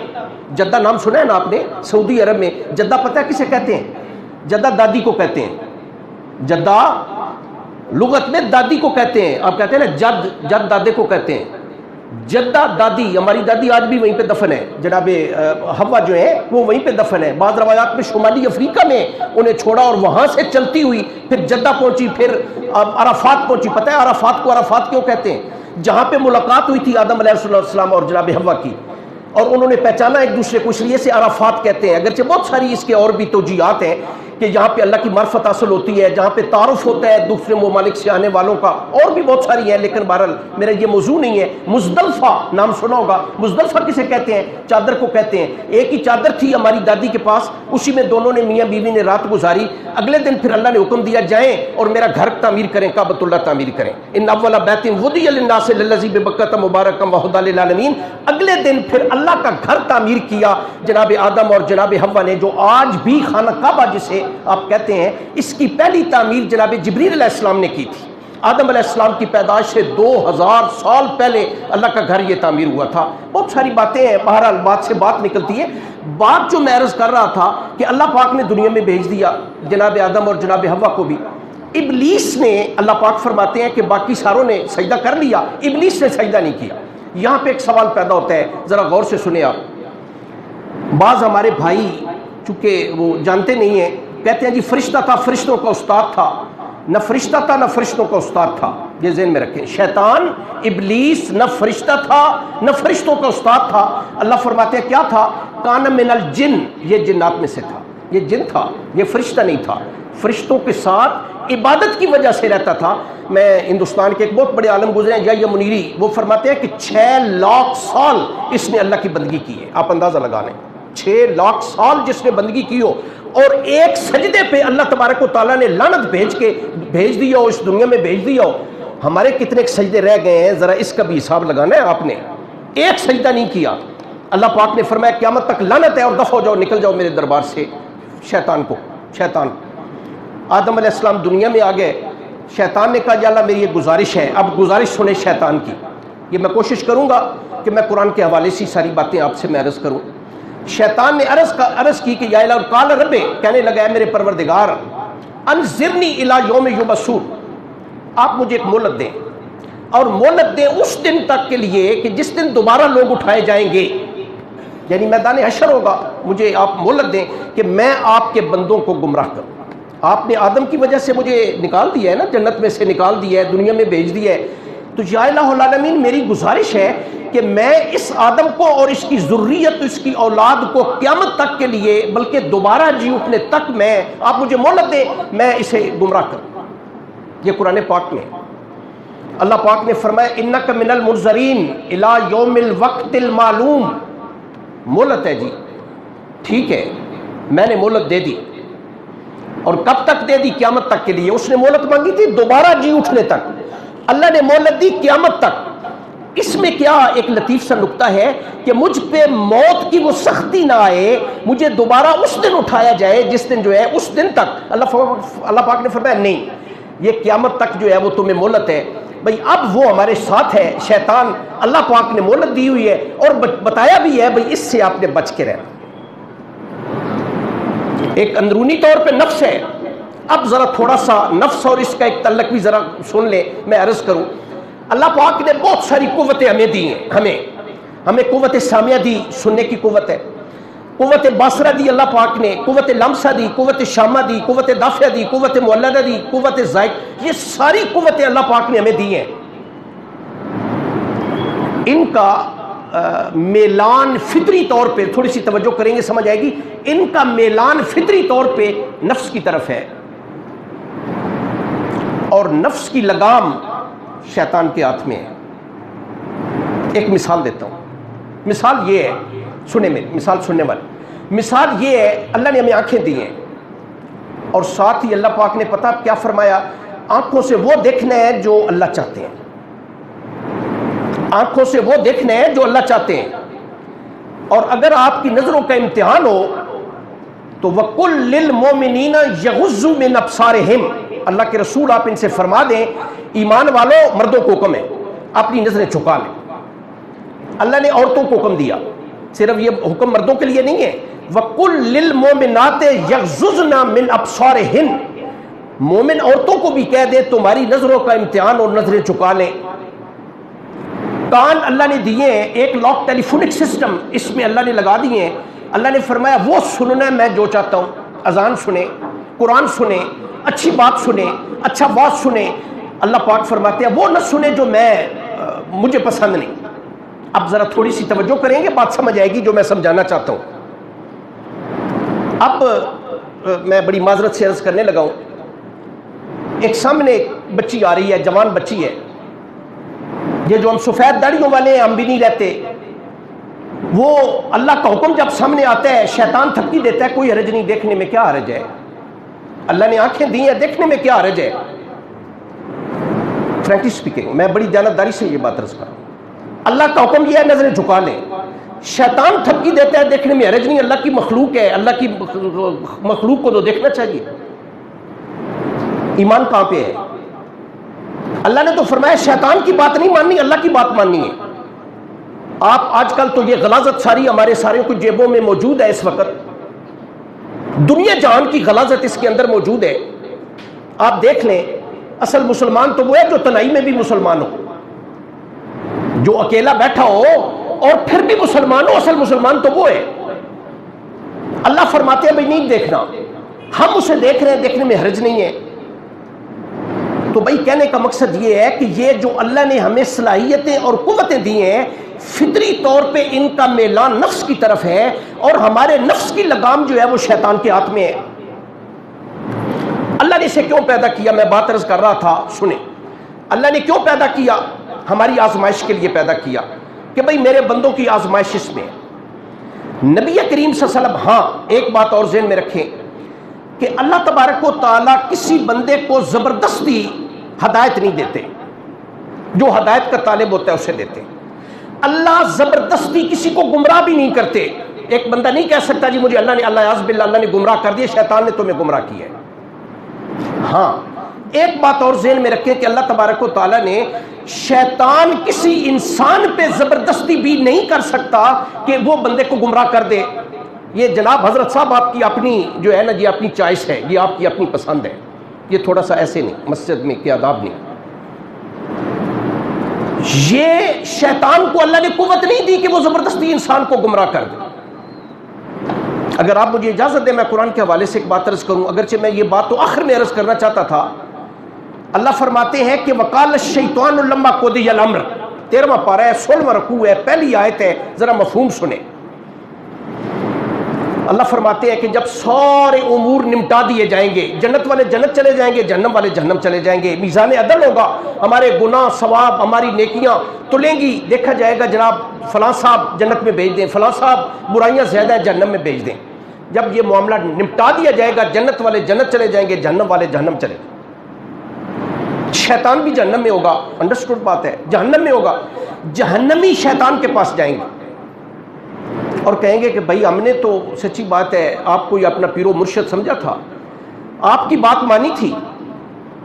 جدہ نام سنا ہے نا آپ نے، سعودی عرب میں جدہ پتہ ہے کسے کہتے ہیں؟ جدہ دادی کو کہتے ہیں، جدہ لغت میں دادی کو کہتے ہیں۔ آپ کہتے ہیں نا جد دادے کو کہتے ہیں، جدہ دادی، ہماری دادی آج بھی وہیں پہ دفن ہے، جناب حوا جو ہے وہ وہیں پہ دفن ہے۔ بعض روایات میں شمالی افریقہ میں انہیں چھوڑا اور وہاں سے چلتی ہوئی پھر جدہ پہنچی، پھر عرفات پہنچی۔ پتہ ہے عرفات کو عرفات کیوں کہتے ہیں؟ جہاں پہ ملاقات ہوئی تھی آدم علیہ السلام اور جناب حوا کی، اور انہوں نے پہچانا ایک دوسرے کو، اس لیے سے عرفات کہتے ہیں۔ اگرچہ بہت ساری اس کے اور بھی توجیہات ہیں کہ یہاں پہ اللہ کی معرفت حاصل ہوتی ہے، جہاں پہ تعارف ہوتا ہے دوسرے ممالک سے آنے والوں کا، اور بھی بہت ساری ہیں، لیکن بہرحال میرا یہ موضوع نہیں ہے۔ مزدلفہ نام سنا ہوگا، مزدلفہ کسے کہتے ہیں؟ چادر کو کہتے ہیں۔ ایک ہی چادر تھی ہماری دادی کے پاس، اسی میں دونوں نے میاں بیوی نے رات گزاری۔ اگلے دن پھر اللہ نے حکم دیا جائیں اور میرا گھر تعمیر کریں، کعبۃ اللہ تعمیر کریں۔ ان اول بیت وضع للناس للذی ببکۃ مبارکا وہدی للعالمین۔ اگلے دن پھر اللہ کا گھر تعمیر کیا جناب آدم اور جناب حوا نے، جو آج بھی خانہ کعبہ جسے آپ کہتے ہیں، اس کی پہلی تعمیر جناب جبریل علیہ السلام نے کی تھی۔ آدم علیہ السلام کی پیدائش سے 2000 سال پہلے اللہ کا گھر یہ تعمیر ہوا تھا۔ بہت ساری باتیں ہیں، بہرحال بات سے بات نکلتی ہے۔ بات جو میں عرض کر رہا تھا کہ اللہ پاک نے دنیا میں بھیج دیا جناب آدم اور جناب حوا کو بھی۔ ابلیس نے، اللہ پاک فرماتے ہیں کہ باقی ساروں نے سجدہ کر لیا، ابلیس نے سجدہ نہیں کیا۔ یہاں پہ ایک سوال پیدا ہوتا ہے، ذرا غور سے سنیں آپ۔ بعض ہمارے بھائی چونکہ وہ جانتے نہیں ہیں، کہتے ہیں جی فرشتہ تھا، فرشتوں کا استاد تھا، نہ فرشتہ تھا نہ فرشتوں کا استاد تھا، یہ ذہن میں رکھیں۔ شیطان ابلیس نہ فرشتہ تھا نہ فرشتوں کا استاد تھا۔ اللہ فرماتے ہیں کیا تھا؟ کان من الجن، یہ جنات میں سے تھا، یہ جن تھا، یہ فرشتہ نہیں تھا۔ فرشتوں کے ساتھ عبادت کی وجہ سے رہتا تھا۔ میں ہندوستان کے ایک بہت بڑے عالم گزرے ہیں یحییٰ منیری، وہ فرماتے ہیں کہ 6 لاکھ سال اس نے اللہ کی بندگی کی ہے۔ آپ اندازہ لگا لیں 6 لاکھ سال جس نے بندگی کی ہو، اور ایک سجدے پہ اللہ تبارک و تعالیٰ نے لعنت بھیج دیا ہو، اس دنیا میں بھیج دیا ہو۔ ہمارے کتنے سجدے رہ گئے ہیں، ذرا اس کا بھی حساب لگانا ہے آپ نے۔ ایک سجدہ نہیں کیا۔ اللہ پاک نے فرمایا قیامت تک لعنت ہے اور دفع ہو جاؤ، نکل جاؤ میرے دربار سے شیطان کو۔ شیطان آدم علیہ السلام دنیا میں آ گئے، شیطان نے کہا یا اللہ میری یہ گزارش ہے، اب گزارش سنیں شیطان کی۔ یہ میں کوشش کروں گا کہ میں قرآن کے حوالے سے ساری باتیں آپ سے میں عرض کروں۔ شیطان نے عرض کی کہ یا الہ قال رب، کہنے لگا ہے میرے پروردگار، انظرنی الی یوم یبعثون، آپ مجھے ایک مہلت دیں، اور مہلت دیں اس دن تک کے لیے کہ جس دن دوبارہ لوگ اٹھائے جائیں گے، یعنی میدان حشر ہوگا۔ مجھے آپ مہلت دیں کہ میں آپ کے بندوں کو گمراہ کروں۔ آپ نے آدم کی وجہ سے مجھے نکال دیا ہے نا، جنت میں سے نکال دیا ہے، دنیا میں بھیج دیا ہے، تو یا الہ العالمین میری گزارش ہے کہ میں اس آدم کو اور اس کی ذریت، اس کی اولاد کو قیامت تک کے لیے، بلکہ دوبارہ جی اٹھنے تک میں، آپ مجھے مہلت دیں، میں اسے گمراہ کروں۔ یہ قرآن پاک میں اللہ پاک نے فرمایا انک من المنذرین الی یوم الوقت المعلوم، مہلت ہے جی، ٹھیک ہے، میں نے مہلت دے دی، اور کب تک دے دی؟ قیامت تک کے لیے۔ اس نے مہلت مانگی تھی دوبارہ جی اٹھنے تک، اللہ نے مہلت دی قیامت تک۔ اس میں کیا ایک لطیف سا نکتہ ہے کہ مجھ پہ موت کی وہ سختی نہ آئے، مجھے دوبارہ اس دن اٹھایا جائے جس دن جو ہے اس دن تک اللہ پاک نے فرمایا نہیں، یہ قیامت تک جو ہے وہ تمہیں مہلت ہے۔ بھئی اب وہ ہمارے ساتھ ہے شیطان، اللہ پاک نے مہلت دی ہوئی ہے اور بتایا بھی ہے بھئی اس سے آپ نے بچ کے رہنا۔ ایک اندرونی طور پہ نفس ہے۔ اب ذرا تھوڑا سا نفس اور اس کا ایک تعلق بھی ذرا سن لیں، میں عرض کروں۔ اللہ پاک نے بہت ساری قوتیں ہمیں دی ہیں، ہمیں قوت سامعہ دی، سننے کی قوت ہے، قوت باصرہ دی اللہ پاک نے، قوت لمسہ دی، قوت شامہ دی، قوت دافعہ دی، قوت مولدہ دی، قوت ذائق، یہ ساری قوتیں اللہ پاک نے ہمیں دی ہیں۔ ان کا میلان فطری طور پہ، تھوڑی سی توجہ کریں گے سمجھ آئے گی، ان کا میلان فطری طور پہ نفس کی طرف ہے، اور نفس کی لگام شیطان کے ہاتھ میں ہے۔ ایک مثال دیتا ہوں، مثال یہ ہے، سنیں میری مثال، سننے والے، مثال یہ ہے، اللہ نے ہمیں آنکھیں دی ہیں، اور ساتھ ہی اللہ پاک نے پتہ کیا فرمایا، آنکھوں سے وہ دیکھنا ہے جو اللہ چاہتے ہیں، آنکھوں سے وہ دیکھنا ہے جو اللہ چاہتے ہیں، اور اگر آپ کی نظروں کا امتحان ہو تو وَقُلْ لِلْمُؤْمِنِينَ يَغُضُّوا مِنْ أَبْصَارِهِمْ، اللہ کے رسول آپ ان سے فرما دیں، ایمان والوں مردوں کو حکم ہے اپنی نظریں جھکا لیں۔ اللہ نے عورتوں کو حکم دیا، صرف یہ حکم مردوں کے لیے نہیں ہے، وَقُلْ لِلْمُؤْمِنَاتِ يَغْضُضْنَ مِنْ أَبْصَارِهِنْ، مومن عورتوں کو بھی کہہ دے تمہاری نظروں کا امتحان اور نظریں جھکا لیں۔ کان اللہ نے دیے ہیں، ایک لاک ٹیلی فونک سسٹم اس میں اللہ نے لگا دیے ہیں۔ اللہ نے فرمایا وہ سننا ہے میں جو چاہتا ہوں، اذان سنیں، قرآن سنیں، اچھی بات سنیں، اچھا واعظ سنیں۔ اللہ پاک فرماتے ہیں وہ نہ سنیں جو مجھے پسند نہیں۔ اب ذرا تھوڑی سی توجہ کریں گے، بات سمجھ آئے گی جو میں سمجھانا چاہتا ہوں۔ اب میں بڑی معذرت سے عرض کرنے لگا ہوں، ایک سامنے بچی آ رہی ہے، جوان بچی ہے، یہ جو ہم سفید داڑھیوں والے ہیں ہم بھی نہیں رہتے، وہ اللہ کا حکم جب سامنے آتا ہے شیطان تھپکی دیتا ہے، کوئی حرج نہیں، دیکھنے میں کیا حرج ہے، اللہ نے آنکھیں دی ہیں، دیکھنے میں کیا حرج ہے۔ فرینکلی سپیکنگ میں بڑی دیانتداری سے یہ بات عرض کر رہا ہوں، اللہ کا حکم یہ ہے نظریں جھکا لیں، شیطان تھپکی دیتا ہے دیکھنے میں حرج نہیں، اللہ کی مخلوق ہے، اللہ کی مخلوق کو تو دیکھنا چاہیے۔ ایمان کہاں پہ ہے؟ اللہ نے تو فرمایا شیطان کی بات نہیں ماننی، اللہ کی بات ماننی ہے۔ آپ آج کل تو یہ غلاظت ساری ہمارے سارے کچھ جیبوں میں موجود ہے، اس وقت دنیا جہان کی غلاظت اس کے اندر موجود ہے۔ آپ دیکھ لیں، اصل مسلمان تو وہ ہے جو تنہائی میں بھی مسلمان ہو، جو اکیلا بیٹھا ہو اور پھر بھی مسلمان ہو، اصل مسلمان تو وہ ہے۔ اللہ فرماتے ہیں بھائی نہیں دیکھنا، ہم اسے دیکھ رہے ہیں، دیکھنے میں حرج نہیں ہے۔ تو بھائی کہنے کا مقصد یہ ہے کہ یہ جو اللہ نے ہمیں صلاحیتیں اور قوتیں دی ہیں فطری طور پہ ان کا میلان نفس کی طرف ہے، اور ہمارے نفس کی لگام جو ہے وہ شیطان کے ہاتھ میں ہے۔ اللہ نے اسے کیوں پیدا کیا؟ میں بات عرض کر رہا تھا، سنیں اللہ نے کیوں پیدا کیا؟ ہماری آزمائش کے لیے پیدا کیا کہ بھئی میرے بندوں کی آزمائش اس میں ہے۔ نبی کریم صلی اللہ علیہ وسلم، ہاں ایک بات اور ذہن میں رکھیں کہ اللہ تبارک و تعالیٰ کسی بندے کو زبردستی ہدایت نہیں دیتے، جو ہدایت کا طالب ہوتا ہے اسے دیتے۔ اللہ زبردستی کسی کو گمراہ بھی نہیں کرتے۔ ایک بندہ نہیں کہہ سکتا جی مجھے اللہ عز باللہ اللہ نے گمراہ کر دیا، شیطان نے تمہیں گمراہ کیا ہے۔ ہاں ایک بات اور ذہن میں رکھیں کہ اللہ تبارک و تعالیٰ نے شیطان کسی انسان پہ زبردستی بھی نہیں کر سکتا کہ وہ بندے کو گمراہ کر دے۔ یہ جناب حضرت صاحب آپ کی اپنی جو ہے نا یہ اپنی چوائس ہے، یہ آپ کی اپنی پسند ہے، یہ تھوڑا سا ایسے نہیں، مسجد میں کے آداب نہیں۔ یہ شیطان کو اللہ نے قوت نہیں دی کہ وہ زبردستی انسان کو گمراہ کر دے۔ اگر آپ مجھے اجازت دیں میں قرآن کے حوالے سے ایک بات عرض کروں، اگرچہ میں یہ بات تو آخر میں عرض کرنا چاہتا تھا۔ اللہ فرماتے ہیں کہ وقال الشیطان لما قضی الامر، 13واں پارہ ہے، 16واں رکوع ہے، پہلی آیت ہے، ذرا مفہوم سنیں۔ اللہ فرماتے ہیں کہ جب سارے امور نمٹا دیے جائیں گے، جنت والے جنت چلے جائیں گے، جہنم والے جہنم چلے جائیں گے، میزان عدل ہوگا، ہمارے گناہ ثواب ہماری نیکیاں تلیں گی، دیکھا جائے گا جناب فلاں صاحب جنت میں بھیج دیں، فلاں صاحب برائیاں زیادہ ہیں جہنم میں بھیج دیں۔ جب یہ معاملہ نمٹا دیا جائے گا، جنت والے جنت چلے جائیں گے، جہنم والے جہنم چلے جائیں گے۔ شیطان بھی جہنم میں ہوگا، انڈرسٹوڈ بات ہے، جہنم میں ہوگا، جہنمی شیطان کے پاس جائیں گے اور کہیں گے کہ بھائی ہم نے تو سچی بات ہے آپ کو یہ اپنا پیر و مرشد سمجھا تھا، آپ کی بات مانی تھی،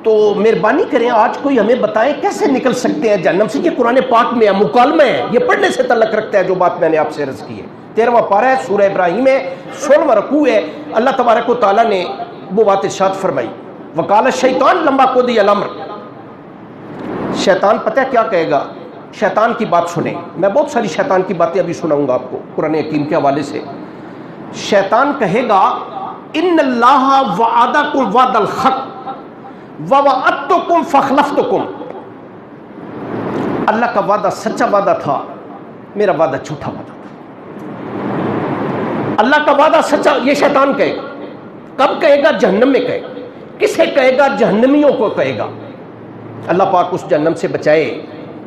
تو مہربانی کریں آج کوئی ہمیں بتائیں کیسے نکل سکتے ہیں جہنم سے۔ یہ قرآن پاک میں ہے، مکالمہ ہے، یہ پڑھنے سے تعلق رکھتا ہے جو بات میں نے آپ سے عرض کی ہے۔ 13واں پارہ ہے، سورہ ابراہیم ہے، 16واں رکوع ہے۔ اللہ تبارک و تعالیٰ نے وہ بات ارشاد فرمائی، وقال الشیطان لما قضی الامر۔ شیطان پتہ ہے کیا کہے گا؟ شیطان کی بات سنیں، میں بہت ساری شیطان کی باتیں ابھی سناؤں گا آپ کو قرآن حکیم کے حوالے سے۔ شیطان کہے گا ان اللہ وعدکم وعد الحق ووعدتکم فاخلفتکم، اللہ کا وعدہ سچا وعدہ تھا، میرا وعدہ جھوٹا وعدہ تھا۔ اللہ کا وعدہ سچا، یہ شیطان کہے گا۔ کب کہے گا؟ جہنم میں کہے گا۔ کسے کہے گا؟ جہنمیوں کو کہے گا۔ اللہ پاک اس جہنم سے بچائے۔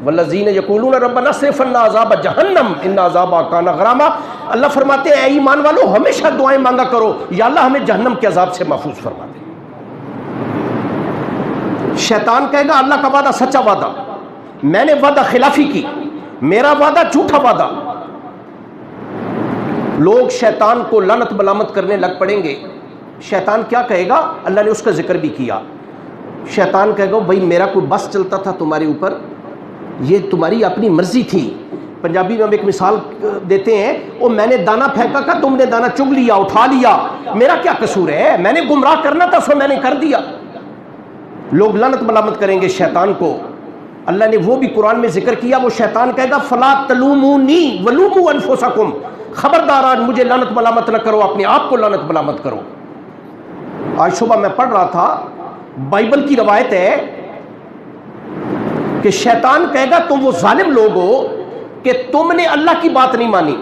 والذین یقولون ربنا اصرف عنا عذاب جہنم ان عذابها کان غراما۔ اللہ فرماتے ہیں اے ایمان والو ہمیشہ دعائیں مانگا کرو، یا اللہ ہمیں جہنم کے عذاب سے محفوظ فرما دے۔ شیطان کہے گا اللہ کا وعدہ سچا وعدہ، میں نے وعدہ خلافی کی، میرا وعدہ جھوٹا وعدہ۔ لوگ شیطان کو لعنت ملامت کرنے لگ پڑیں گے۔ شیطان کیا کہے گا؟ اللہ نے اس کا ذکر بھی کیا۔ شیطان کہے گا بھائی میرا کوئی بس چلتا تھا تمہارے اوپر، یہ تمہاری اپنی مرضی تھی۔ پنجابی میں ہم ایک مثال دیتے ہیں، وہ میں نے دانا پھینکا کا تم نے دانا چگ لیا، اٹھا لیا، میرا کیا قصور ہے؟ میں نے گمراہ کرنا تھا سو میں نے کر دیا۔ لوگ لعنت ملامت کریں گے شیطان کو۔ اللہ نے وہ بھی قرآن میں ذکر کیا، وہ شیطان کہے گا فلا تلومونی ولوموا انفسکم، خبردار آج مجھے لعنت ملامت نہ کرو، اپنے آپ کو لعنت ملامت کرو۔ آج صبح میں پڑھ رہا تھا، بائبل کی روایت ہے کہ شیطان کہے گا تم وہ ظالم لوگ ہو کہ تم نے اللہ کی بات نہیں مانی،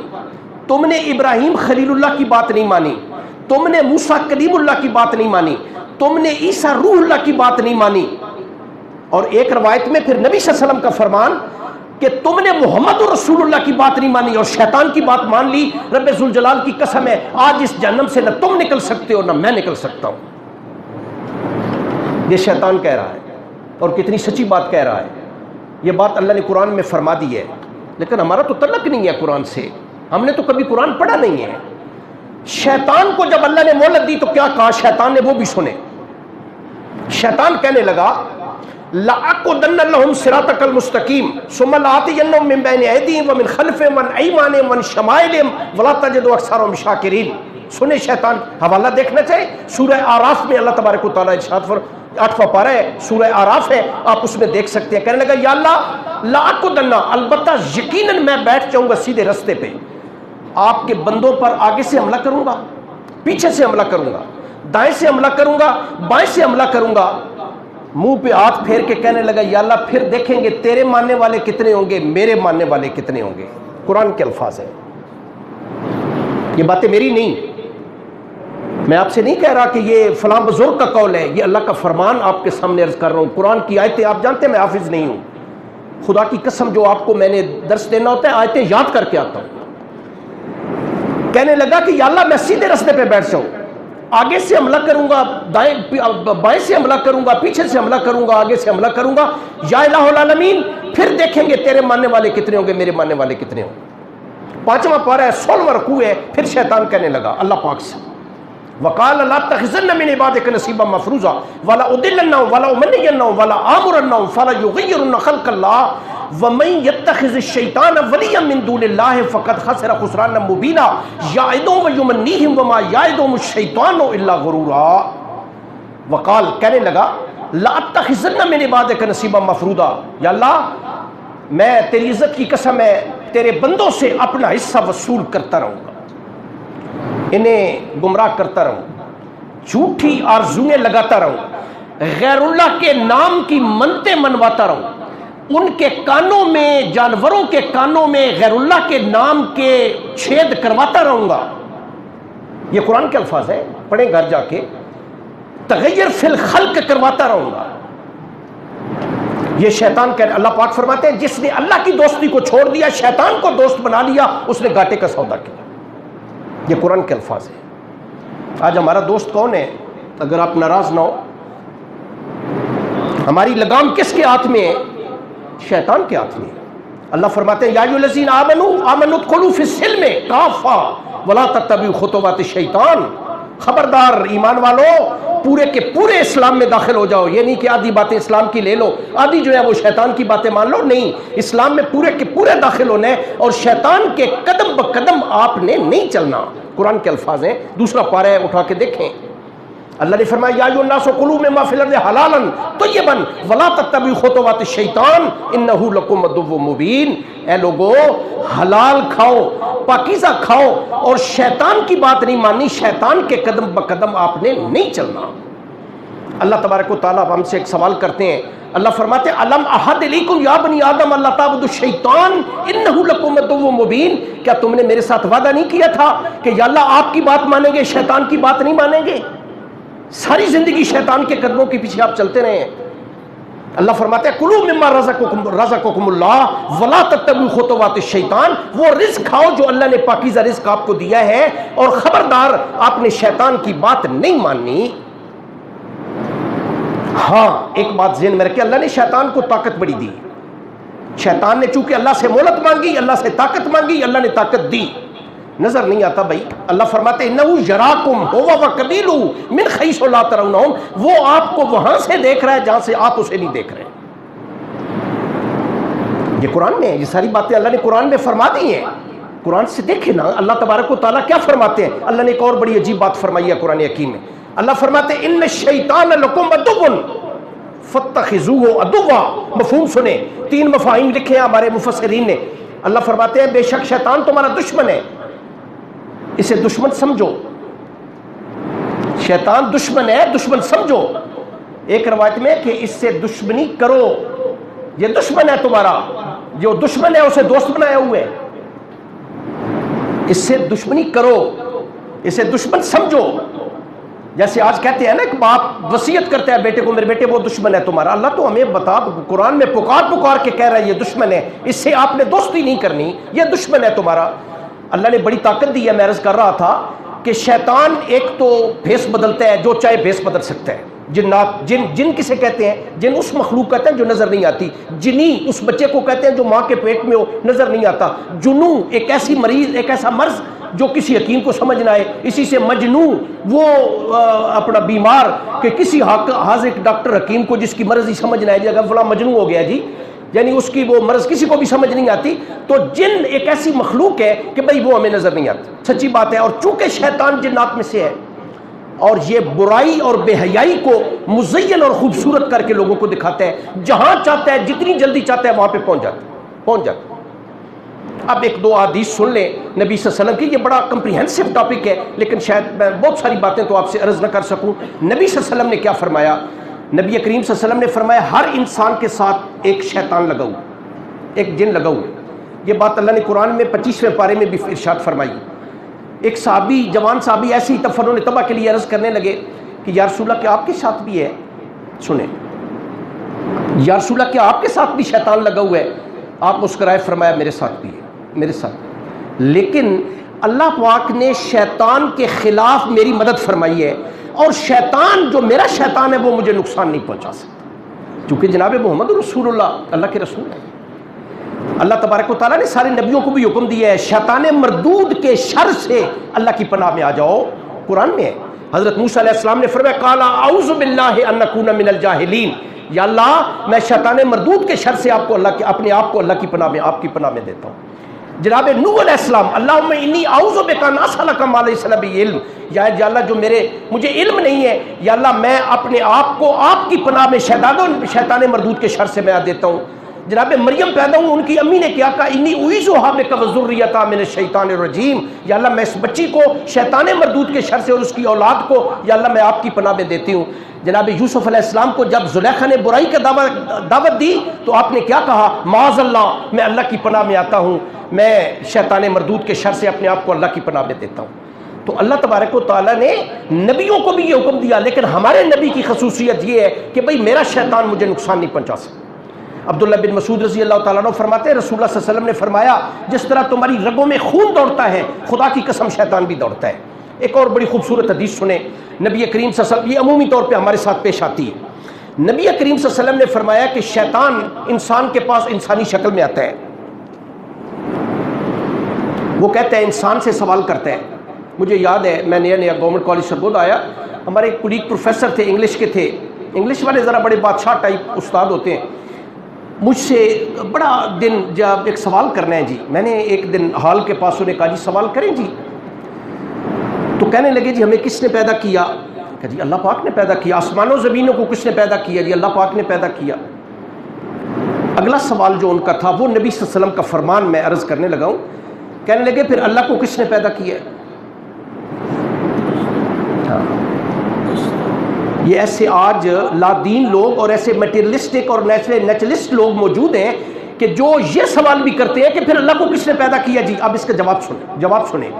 تم نے ابراہیم خلیل اللہ کی بات نہیں مانی، تم نے موسیٰ کلیم اللہ کی بات نہیں مانی، تم نے عیسیٰ روح اللہ کی بات نہیں مانی۔ اور ایک روایت میں پھر نبی صلی اللہ علیہ وسلم کا فرمان کہ تم نے محمد رسول اللہ کی بات نہیں مانی اور شیطان کی بات مان لی، رب ذوالجلال کی قسم ہے آج اس جہنم سے نہ تم نکل سکتے ہو نہ میں نکل سکتا ہوں۔ یہ شیطان کہہ رہا ہے، اور کتنی سچی بات کہہ رہا ہے۔ یہ بات اللہ نے قرآن میں فرما دی ہے، لیکن ہمارا تو تعلق نہیں ہے قرآن سے، ہم نے تو کبھی قرآن پڑھا نہیں ہے۔ شیطان کو جب اللہ نے مہلت دی تو کیا کہا شیطان نے؟ وہ بھی سنے۔ شیطان کہنے لگا لَأَقْعُدَنَّ لَهُمْ صِرَاطَكَ الْمُسْتَقِيمَ ثُمَّ لَآتِيَنَّهُم مِّن بَيْنِ أَيْدِيهِمْ وَمِنْ خَلْفِهِمْ وَعَنْ أَيْمَانِهِمْ وَعَنْ شَمَائِلِهِمْ وَلَا تَجِدُ أَكْثَرَهُمْ شَاكِرِينَ۔ سنے شیطان، حوالہ دیکھنا چاہیے سورہ آراف میں اللہ تبارک و تعالیٰ ارشاد 8واں پارہ ہے، سورہ آراف ہے، آپ اس میں دیکھ سکتے ہیں۔ کہنے لگا یا اللہ لَأَقْعُدَنَّ، البتہ یقیناً میں بیٹھ جاؤں گا سیدھے رستے پہ، آپ کے بندوں پر آگے سے حملہ کروں گا، پیچھے سے حملہ کروں گا، دائیں سے حملہ کروں گا، بائیں سے حملہ کروں گا، منہ پہ ہاتھ پھیر کے کہنے لگا یا اللہ پھر دیکھیں گے تیرے ماننے والے کتنے ہوں گے، میرے ماننے والے کتنے ہوں گے۔ قرآن کے الفاظ ہیں، یہ باتیں میری نہیں، میں آپ سے نہیں کہہ رہا کہ یہ فلاں بزرگ کا قول ہے، یہ اللہ کا فرمان آپ کے سامنے عرض کر رہا ہوں۔ قرآن کی آیتیں آپ جانتے ہیں میں حافظ نہیں ہوں، خدا کی قسم جو آپ کو میں نے درس دینا ہوتا ہے آیتیں یاد کر کے آتا ہوں۔ کہنے لگا کہ یا اللہ میں سیدھے رستے پہ بیٹھ جاؤں، آگے سے حملہ کروں گا، بائیں سے حملہ کروں گا، پیچھے سے حملہ کروں گا، آگے سے حملہ کروں گا، یا الہ العالمین پھر دیکھیں گے تیرے ماننے والے کتنے ہوں گے، میرے ماننے والے کتنے ہوں گے۔ 5واں پارہ ہے، 16واں رکوع ہے۔ پھر شیطان کہنے لگا اللہ پاک سے وقال لا تتخذن من عبادك نصيبا مفروضا ولا اضلنهم ولا امنينهم ولا امرنهم فلا يغيرن خلق الله ومن يتخذ الشيطان وليا من دون الله فقد خسر خسرانا مبينا يعدهم ويمنيهم وما يعدهم الشيطان الا غرورا۔ وقال کہنے لگا لا تتخذن من عبادك نصيبا مفروضا، یا اللہ میں تیری عزت کی قسم ہے تیرے بندوں سے اپنا حصہ وصول کرتا رہوں گا، انہیں گمراہ کرتا رہوں، جھوٹی آرزویں لگاتا رہوں، غیر اللہ کے نام کی منتیں منواتا رہوں، ان کے کانوں میں، جانوروں کے کانوں میں غیر اللہ کے نام کے چھید کرواتا رہوں گا۔ یہ قرآن کے الفاظ ہیں، پڑھیں گھر جا کے، تغیر فی الخلق کرواتا رہوں گا۔ یہ شیطان کہ اللہ پاک فرماتے ہیں جس نے اللہ کی دوستی کو چھوڑ دیا، شیطان کو دوست بنا لیا، اس نے گھاٹے کا سودا کیا۔ یہ قرآن کے الفاظ ہیں۔ آج ہمارا دوست کون ہے؟ اگر آپ ناراض نہ ہو، ہماری لگام کس کے ہاتھ میں ہے؟ شیطان کے ہاتھ میں۔ اللہ فرماتے ہیں یا ایھا الذین آمنوا ادخلوا فی السلم کافہ ولا تتبعوا خطوات الشیطان، خبردار ایمان والو پورے کے پورے اسلام میں داخل ہو جاؤ۔ یہ نہیں کہ آدھی باتیں اسلام کی لے لو، آدھی جو ہے وہ شیطان کی باتیں مان لو، نہیں، اسلام میں پورے کے پورے داخل ہونا ہے اور شیطان کے قدم بقدم آپ نے نہیں چلنا۔ قرآن کے الفاظ ہیں، دوسرا پارہ ہے، اٹھا کے دیکھیں۔ اللہ نے فرمایا یا ایھا الناس کلوا مما فی الارض حلالا طیبا ولا تتبعوا خطوات الشیطان انہ لکم عدو مبین۔ اے لوگو حلال کھاؤ، پاکیزہ کھاؤ، اور شیطان کی بات نہیں ماننی، شیطان کے قدم بقدم آپ نے نہیں چلنا۔ اللہ تبارک و تعالیٰ ہم سے ایک سوال کرتے ہیں، اللہ فرماتے ہیں الم احد الیکم یا بنی آدم اللہ تعبدوا الشیطان انہ لکم عدو مبین، کیا تم نے میرے ساتھ وعدہ نہیں کیا تھا کہ یا اللہ آپ کی بات مانیں گے، شیطان کی بات نہیں مانیں گے؟ ساری زندگی شیطان کے قدموں کے پیچھے آپ چلتے رہے ہیں۔ اللہ فرماتے ہیں کلوا مما رزقکم اللہ ولا تتبعوا خطوات الشیطان، وہ رزق کھاؤ جو اللہ نے پاکیزہ رزق آپ کو دیا ہے، اور خبردار آپ نے شیطان کی بات نہیں ماننی۔ ہاں ایک بات ذہن میں رکھیں، اللہ نے شیطان کو طاقت بڑی دی، شیطان نے چونکہ اللہ سے مہلت مانگی، اللہ سے طاقت مانگی، اللہ نے طاقت دی، نظر نہیں آتا بھائی۔ اللہ فرماتے ہیں انہ یراکم هو وقبیلہ من حیث لا ترونہم، وہ آپ کو وہاں سے دیکھ رہا ہے جہاں سے آپ اسے نہیں دیکھ رہے۔ یہ قرآن میں ہے، یہ ساری باتیں اللہ نے قرآن میں فرما دی ہیں۔ قرآن سے دیکھیں نا اللہ تبارک و تعالیٰ کیا فرماتے ہیں۔ اللہ نے ایک اور بڑی عجیب بات فرمائی ہے قرآن حکیم میں، اللہ فرماتے ہیں ان الشیطان لکم عدو فاتخذوہ عدوا۔ مفہوم سنیں، 3 مفاہیم لکھے ہیں ہمارے مفسرین نے۔ اللہ فرماتے ہیں بے شک شیطان تمہارا دشمن ہے، اسے دشمن سمجھو، شیطان دشمن ہے، دشمن سمجھو۔ ایک روایت میں کہ اس سے دشمنی کرو، یہ دشمن ہے تمہارا، جو دشمن ہے اسے دوست بنایا ہوئے، اس سے دشمنی کرو، اسے دشمن سمجھو۔ جیسے آج کہتے ہیں نا کہ باپ وصیت کرتا ہے بیٹے کو میرے بیٹے وہ دشمن ہے تمہارا، اللہ تو ہمیں بتا قرآن میں پکار کے کہہ رہا ہے یہ دشمن ہے، اس سے آپ نے دوستی نہیں کرنی، یہ دشمن ہے تمہارا۔ اللہ نے بڑی طاقت دی ہے، میں عرض کر رہا تھا کہ شیطان ایک تو بھیس بدلتا ہے، جو چاہے بھیس بدل سکتا ہے۔ جنات، جن کسے کہتے ہیں؟ جن اس مخلوق کہتے ہیں جو نظر نہیں آتی، جنی اس بچے کو کہتے ہیں جو ماں کے پیٹ میں ہو نظر نہیں آتا، جنو ایک ایسی مریض، ایک ایسا مرض جو کسی حکیم کو سمجھ نہ آئے، اسی سے مجنو وہ اپنا بیمار کہ کسی حاذق ڈاکٹر حکیم کو جس کی مرض ہی سمجھ نہ آئے، اگر فلاں مجنو ہو گیا جی، یعنی اس کی وہ مرض کسی کو بھی سمجھ نہیں آتی۔ تو جن ایک ایسی مخلوق ہے کہ بھئی وہ ہمیں نظر نہیں آتی، سچی بات ہے۔ اور چونکہ شیطان جنات میں سے ہے اور یہ برائی اور بے حیائی کو مزین اور خوبصورت کر کے لوگوں کو دکھاتا ہے، جہاں چاہتا ہے جتنی جلدی چاہتا ہے وہاں پہ پہنچ جاتا ہے۔ اب ایک دو حدیث سن لیں نبی صلی اللہ علیہ وسلم کی، یہ بڑا کمپریہنسو ٹاپک ہے لیکن شاید میں بہت ساری باتیں تو آپ سے عرض نہ کر سکوں۔ نبی صلی اللہ علیہ وسلم نے کیا فرمایا؟ نبی کریم صلی اللہ علیہ وسلم نے فرمایا ہر انسان کے ساتھ ایک شیطان لگا ہوا، ایک جن لگا ہوا۔ یہ بات اللہ نے قرآن میں 25ویں پارے میں بھی ارشاد فرمائی۔ ایک صحابی، جوان صحابی ایسے ہی تفرن تباہ کے لیے عرض کرنے لگے کہ یا رسول اللہ کیا آپ کے ساتھ بھی ہے؟ سنیں، یا رسول اللہ کیا آپ کے ساتھ بھی شیطان لگا ہوا ہے؟ آپ مسکرائے، فرمایا میرے ساتھ بھی ہے، میرے ساتھ۔ لیکن اللہ پاک نے شیطان کے خلاف میری مدد فرمائی ہے، اور شیطان جو میرا شیطان ہے وہ مجھے نقصان نہیں پہنچا سکتا، کیونکہ جناب محمد رسول اللہ کے رسول ہیں۔ اللہ تبارک و تعالیٰ نے سارے نبیوں کو بھی حکم دیا ہے شیطان مردود کے شر سے اللہ کی پناہ میں آ جاؤ، قرآن میں ہے۔ حضرت موسیٰ علیہ السلام نے فرمایا قال اعوذ باللہ ان اکون من الجاہلین، یا اللہ میں شیطان مردود کے شر سے اپنے آپ کو اللہ کی پناہ میں، آپ کی پناہ میں دیتا ہوں۔ جناب نوح علیہ السلام اللہم انی اعوذ بک ان اسألک ما لیس لی بہ علم، یا اللہ جو مجھے علم نہیں ہے، یا اللہ میں اپنے آپ کو آپ کی پناہ میں شیطان مردود کے شر سے میں دیتا ہوں۔ جناب مریم پیدا ہوں، ان کی امی نے کیا کہا انی اعیذھا بک وذریتھا من الشیطان الرجیم، یا اللہ میں اس بچی کو شیطان مردود کے شر سے اور اس کی اولاد کو یا اللہ میں آپ کی پناہ میں دیتی ہوں۔ جناب یوسف علیہ السلام کو جب زلیخا نے برائی کا دعوت دی تو آپ نے کیا کہا معاذ اللہ، میں اللہ کی پناہ میں آتا ہوں، میں شیطان مردود کے شر سے اپنے آپ کو اللہ کی پناہ میں دیتا ہوں۔ تو اللہ تبارک و تعالیٰ نے نبیوں کو بھی یہ حکم دیا، لیکن ہمارے نبی کی خصوصیت یہ ہے کہ بھئی میرا شیطان مجھے نقصان نہیں پہنچا سکتا۔ عبداللہ بن مسعود رضی اللہ تعالیٰ عنہ فرماتے ہیں رسول اللہ صلی اللہ علیہ وسلم نے فرمایا جس طرح تمہاری رگوں میں خون دوڑتا ہے خدا کی قسم شیطان بھی دوڑتا ہے۔ ایک اور بڑی خوبصورت حدیث سنیں، نبی کریم صلی اللہ علیہ وسلم، یہ عمومی طور پہ ہمارے ساتھ پیش آتی ہے۔ نبی کریم صلی اللہ علیہ وسلم نے فرمایا کہ شیطان انسان کے پاس انسانی شکل میں آتا ہے، وہ کہتا ہے انسان سے سوال کرتا ہے۔ مجھے یاد ہے میں نیا گورنمنٹ کالج سرگود آیا، ہمارے ایک کلیگ پروفیسر تھے، انگلش کے تھے، انگلش والے ذرا بڑے بادشاہ ٹائپ استاد ہوتے ہیں۔ مجھ سے بڑا دن جب ایک سوال کرنا ہے جی، میں نے ایک دن ہال کے پاس انہیں کہا جی سوال کریں جی، تو کہنے لگے جی ہمیں کس نے پیدا کیا؟ کہ جی اللہ پاک نے پیدا کیا۔ آسمانوں زمینوں کو کس نے پیدا کیا؟ جی اللہ پاک نے پیدا کیا۔ اگلا سوال جو ان کا تھا وہ نبی صلی اللہ علیہ وسلم کا فرمان میں عرض کرنے لگا ہوں۔ کہنے لگے پھر اللہ کو کس نے پیدا کیا؟ یہ ایسے آج لادین لوگ اور ایسے میٹیریلسٹک اور نیچرلسٹ لوگ موجود ہیں کہ جو یہ سوال بھی کرتے ہیں کہ پھر اللہ کو کس نے پیدا کیا؟ جی اب اس کا جواب سنیں،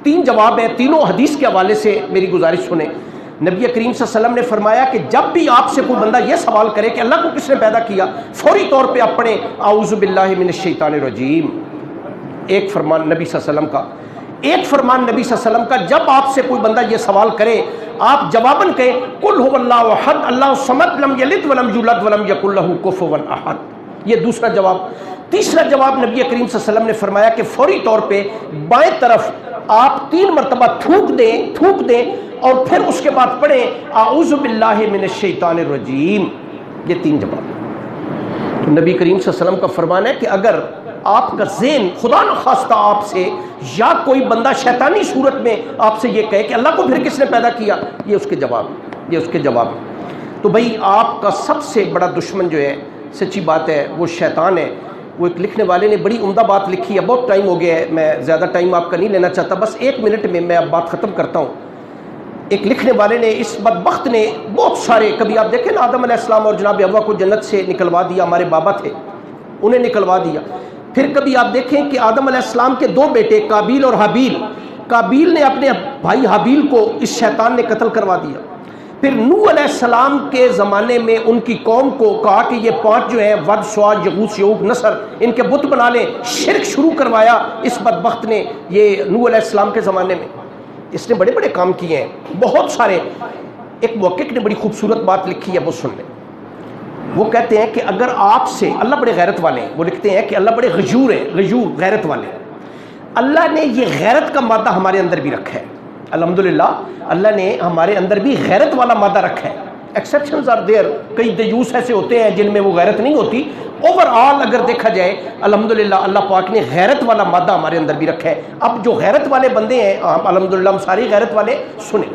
3 جواب ہیں، تینوں حدیث کے حوالے سے میری گزارش سنیں۔ نبی کریم صلی اللہ علیہ وسلم نے فرمایا کہ جب بھی آپ سے کوئی بندہ یہ سوال کرے کہ اللہ کو کس نے پیدا کیا، فوری طور پہ آپ پڑھیں اعوذ باللہ من الشیطان الرجیم۔ ایک فرمان نبی صلی اللہ علیہ وسلم کا، ایک فرمان نبی صلی اللہ علیہ وسلم کا، جب آپ سے کوئی بندہ یہ سوال کرے آپ جواباً کہیں قل هو اللہ احد اللہ الصمد لم یلد ولم یولد ولم یکن لہ کفوا احد۔ یہ دوسرا جواب۔ تیسرا جواب نبی کریم صلی اللہ علیہ وسلم نے فرمایا کہ فوری طور پہ بائیں طرف آپ 3 مرتبہ تھوک دیں اور پھر اس کے بعد پڑھیں اعوذ باللہ من الشیطان الرجیم۔ یہ 3 جواب۔ تو نبی کریم صلی اللہ علیہ وسلم کا فرمان ہے کہ اگر آپ کا ذہن خدا نخواستہ آپ سے یا کوئی بندہ شیطانی صورت میں آپ سے یہ کہے کہ اللہ کو پھر کس نے پیدا کیا، یہ اس کے جواب۔ تو بھئی آپ کا سب سے بڑا دشمن جو ہے سچی بات ہے وہ شیطان ہے۔ وہ ایک لکھنے والے نے بڑی عمدہ بات لکھی ہے، بہت ٹائم ہو گیا ہے، میں زیادہ ٹائم آپ کا نہیں لینا چاہتا، بس 1 منٹ میں اب بات ختم کرتا ہوں۔ ایک لکھنے والے نے، اس بدبخت نے بہت سارے، کبھی آپ دیکھیں نا آدم علیہ السلام اور جناب حوا کو جنت سے نکلوا دیا، ہمارے بابا تھے انہیں نکلوا دیا۔ پھر کبھی آپ دیکھیں کہ آدم علیہ السلام کے 2 بیٹے قابیل اور حابیل، قابیل نے اپنے بھائی حابیل کو اس شیطان نے قتل کروا دیا۔ پھر نوح علیہ السلام کے زمانے میں ان کی قوم کو کہا کہ یہ 5 جو ہیں ود سوا یغوث یعوق نصر، ان کے بت بنا لیں، شرک شروع کروایا اس بدبخت نے، یہ نوح علیہ السلام کے زمانے میں۔ اس نے بڑے بڑے کام کیے ہیں بہت سارے۔ ایک محقق نے بڑی خوبصورت بات لکھی ہے، وہ سن لیں۔ وہ کہتے ہیں کہ اگر آپ سے، اللہ بڑے غیرت والے ہیں، وہ لکھتے ہیں کہ اللہ بڑے غیور ہیں، غیرت والے ہیں۔ اللہ نے یہ غیرت کا مادہ ہمارے اندر بھی رکھا ہے، الحمدللہ اللہ نے ہمارے اندر بھی غیرت والا مادہ رکھا ہے۔ ایکسیپشنز آر دیئر، کئی دیوس ایسے ہوتے ہیں جن میں وہ غیرت نہیں ہوتی۔ اوور آل اگر دیکھا جائے الحمدللہ اللہ پاک نے غیرت والا مادہ ہمارے اندر بھی رکھا ہے۔ اب جو غیرت والے بندے ہیں، الحمدللہ ہم سارے غیرت والے، سنیں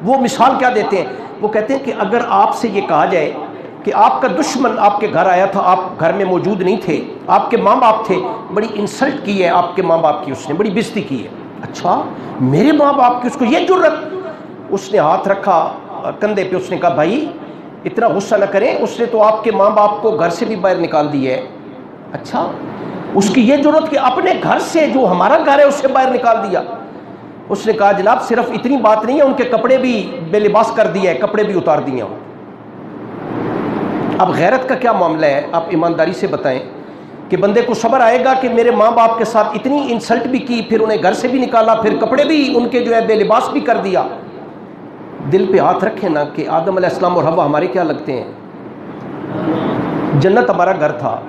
وہ مثال کیا دیتے ہیں۔ وہ کہتے ہیں کہ اگر آپ سے یہ کہا جائے کہ آپ کا دشمن آپ کے گھر آیا تھا، آپ گھر میں موجود نہیں تھے، آپ کے ماں باپ تھے، بڑی انسلٹ کی ہے آپ کے ماں باپ کی، اس نے بڑی بےزتی کی ہے۔ اچھا میرے ماں باپ کی، اس کو یہ جرت، اس نے ہاتھ رکھا کندھے پہ، اس نے کہا بھائی اتنا غصہ نہ کریں، اس نے تو آپ کے ماں باپ کو گھر سے بھی باہر نکال دی ہے۔ اچھا، اس کی یہ ضرورت کہ اپنے گھر سے جو ہمارا گھر ہے اس سے باہر نکال دیا؟ اس نے کہا جناب صرف اتنی بات نہیں ہے، ان کے کپڑے بھی بے لباس کر دیے ہیں، کپڑے بھی اتار دیے ہیں۔ اب غیرت کا کیا معاملہ ہے؟ آپ ایمانداری سے بتائیں کہ بندے کو صبر آئے گا کہ میرے ماں باپ کے ساتھ اتنی انسلٹ بھی کی، پھر انہیں گھر سے بھی نکالا، پھر کپڑے بھی ان کے جو ہے بے لباس بھی کر دیا۔ دل پہ ہاتھ رکھیں نا کہ آدم علیہ السلام اور حوا ہمارے کیا لگتے ہیں؟ جنت ہمارا گھر تھا،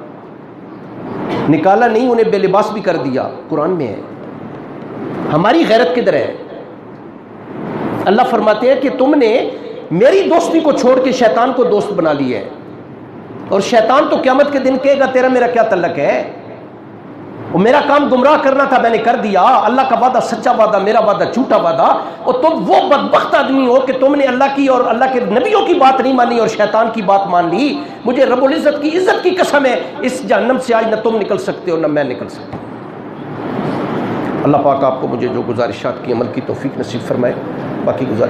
نکالا نہیں، انہیں بے لباس بھی کر دیا، قرآن میں ہے۔ ہماری غیرت کدھر ہے؟ اللہ فرماتے ہیں کہ تم نے میری دوستی کو چھوڑ کے شیطان کو دوست بنا لیا ہے، اور شیطان تو قیامت کے دن کہے گا تیرا میرا کیا تعلق ہے؟ وہ میرا کام گمراہ کرنا تھا، میں نے کر دیا، اللہ کا وعدہ سچا وعدہ، میرا وعدہ جھوٹا وعدہ، اور تم وہ بدبخت آدمی ہو کہ تم نے اللہ کی اور اللہ کے نبیوں کی بات نہیں مانی اور شیطان کی بات مان لی۔ مجھے رب العزت کی عزت کی قسم ہے، اس جہنم سے آج نہ تم نکل سکتے ہو نہ میں نکل سکتا۔ اللہ پاک آپ کو مجھے جو گزارشات کی عمل کی توفیق نصیب فرمائے۔ باقی گزارش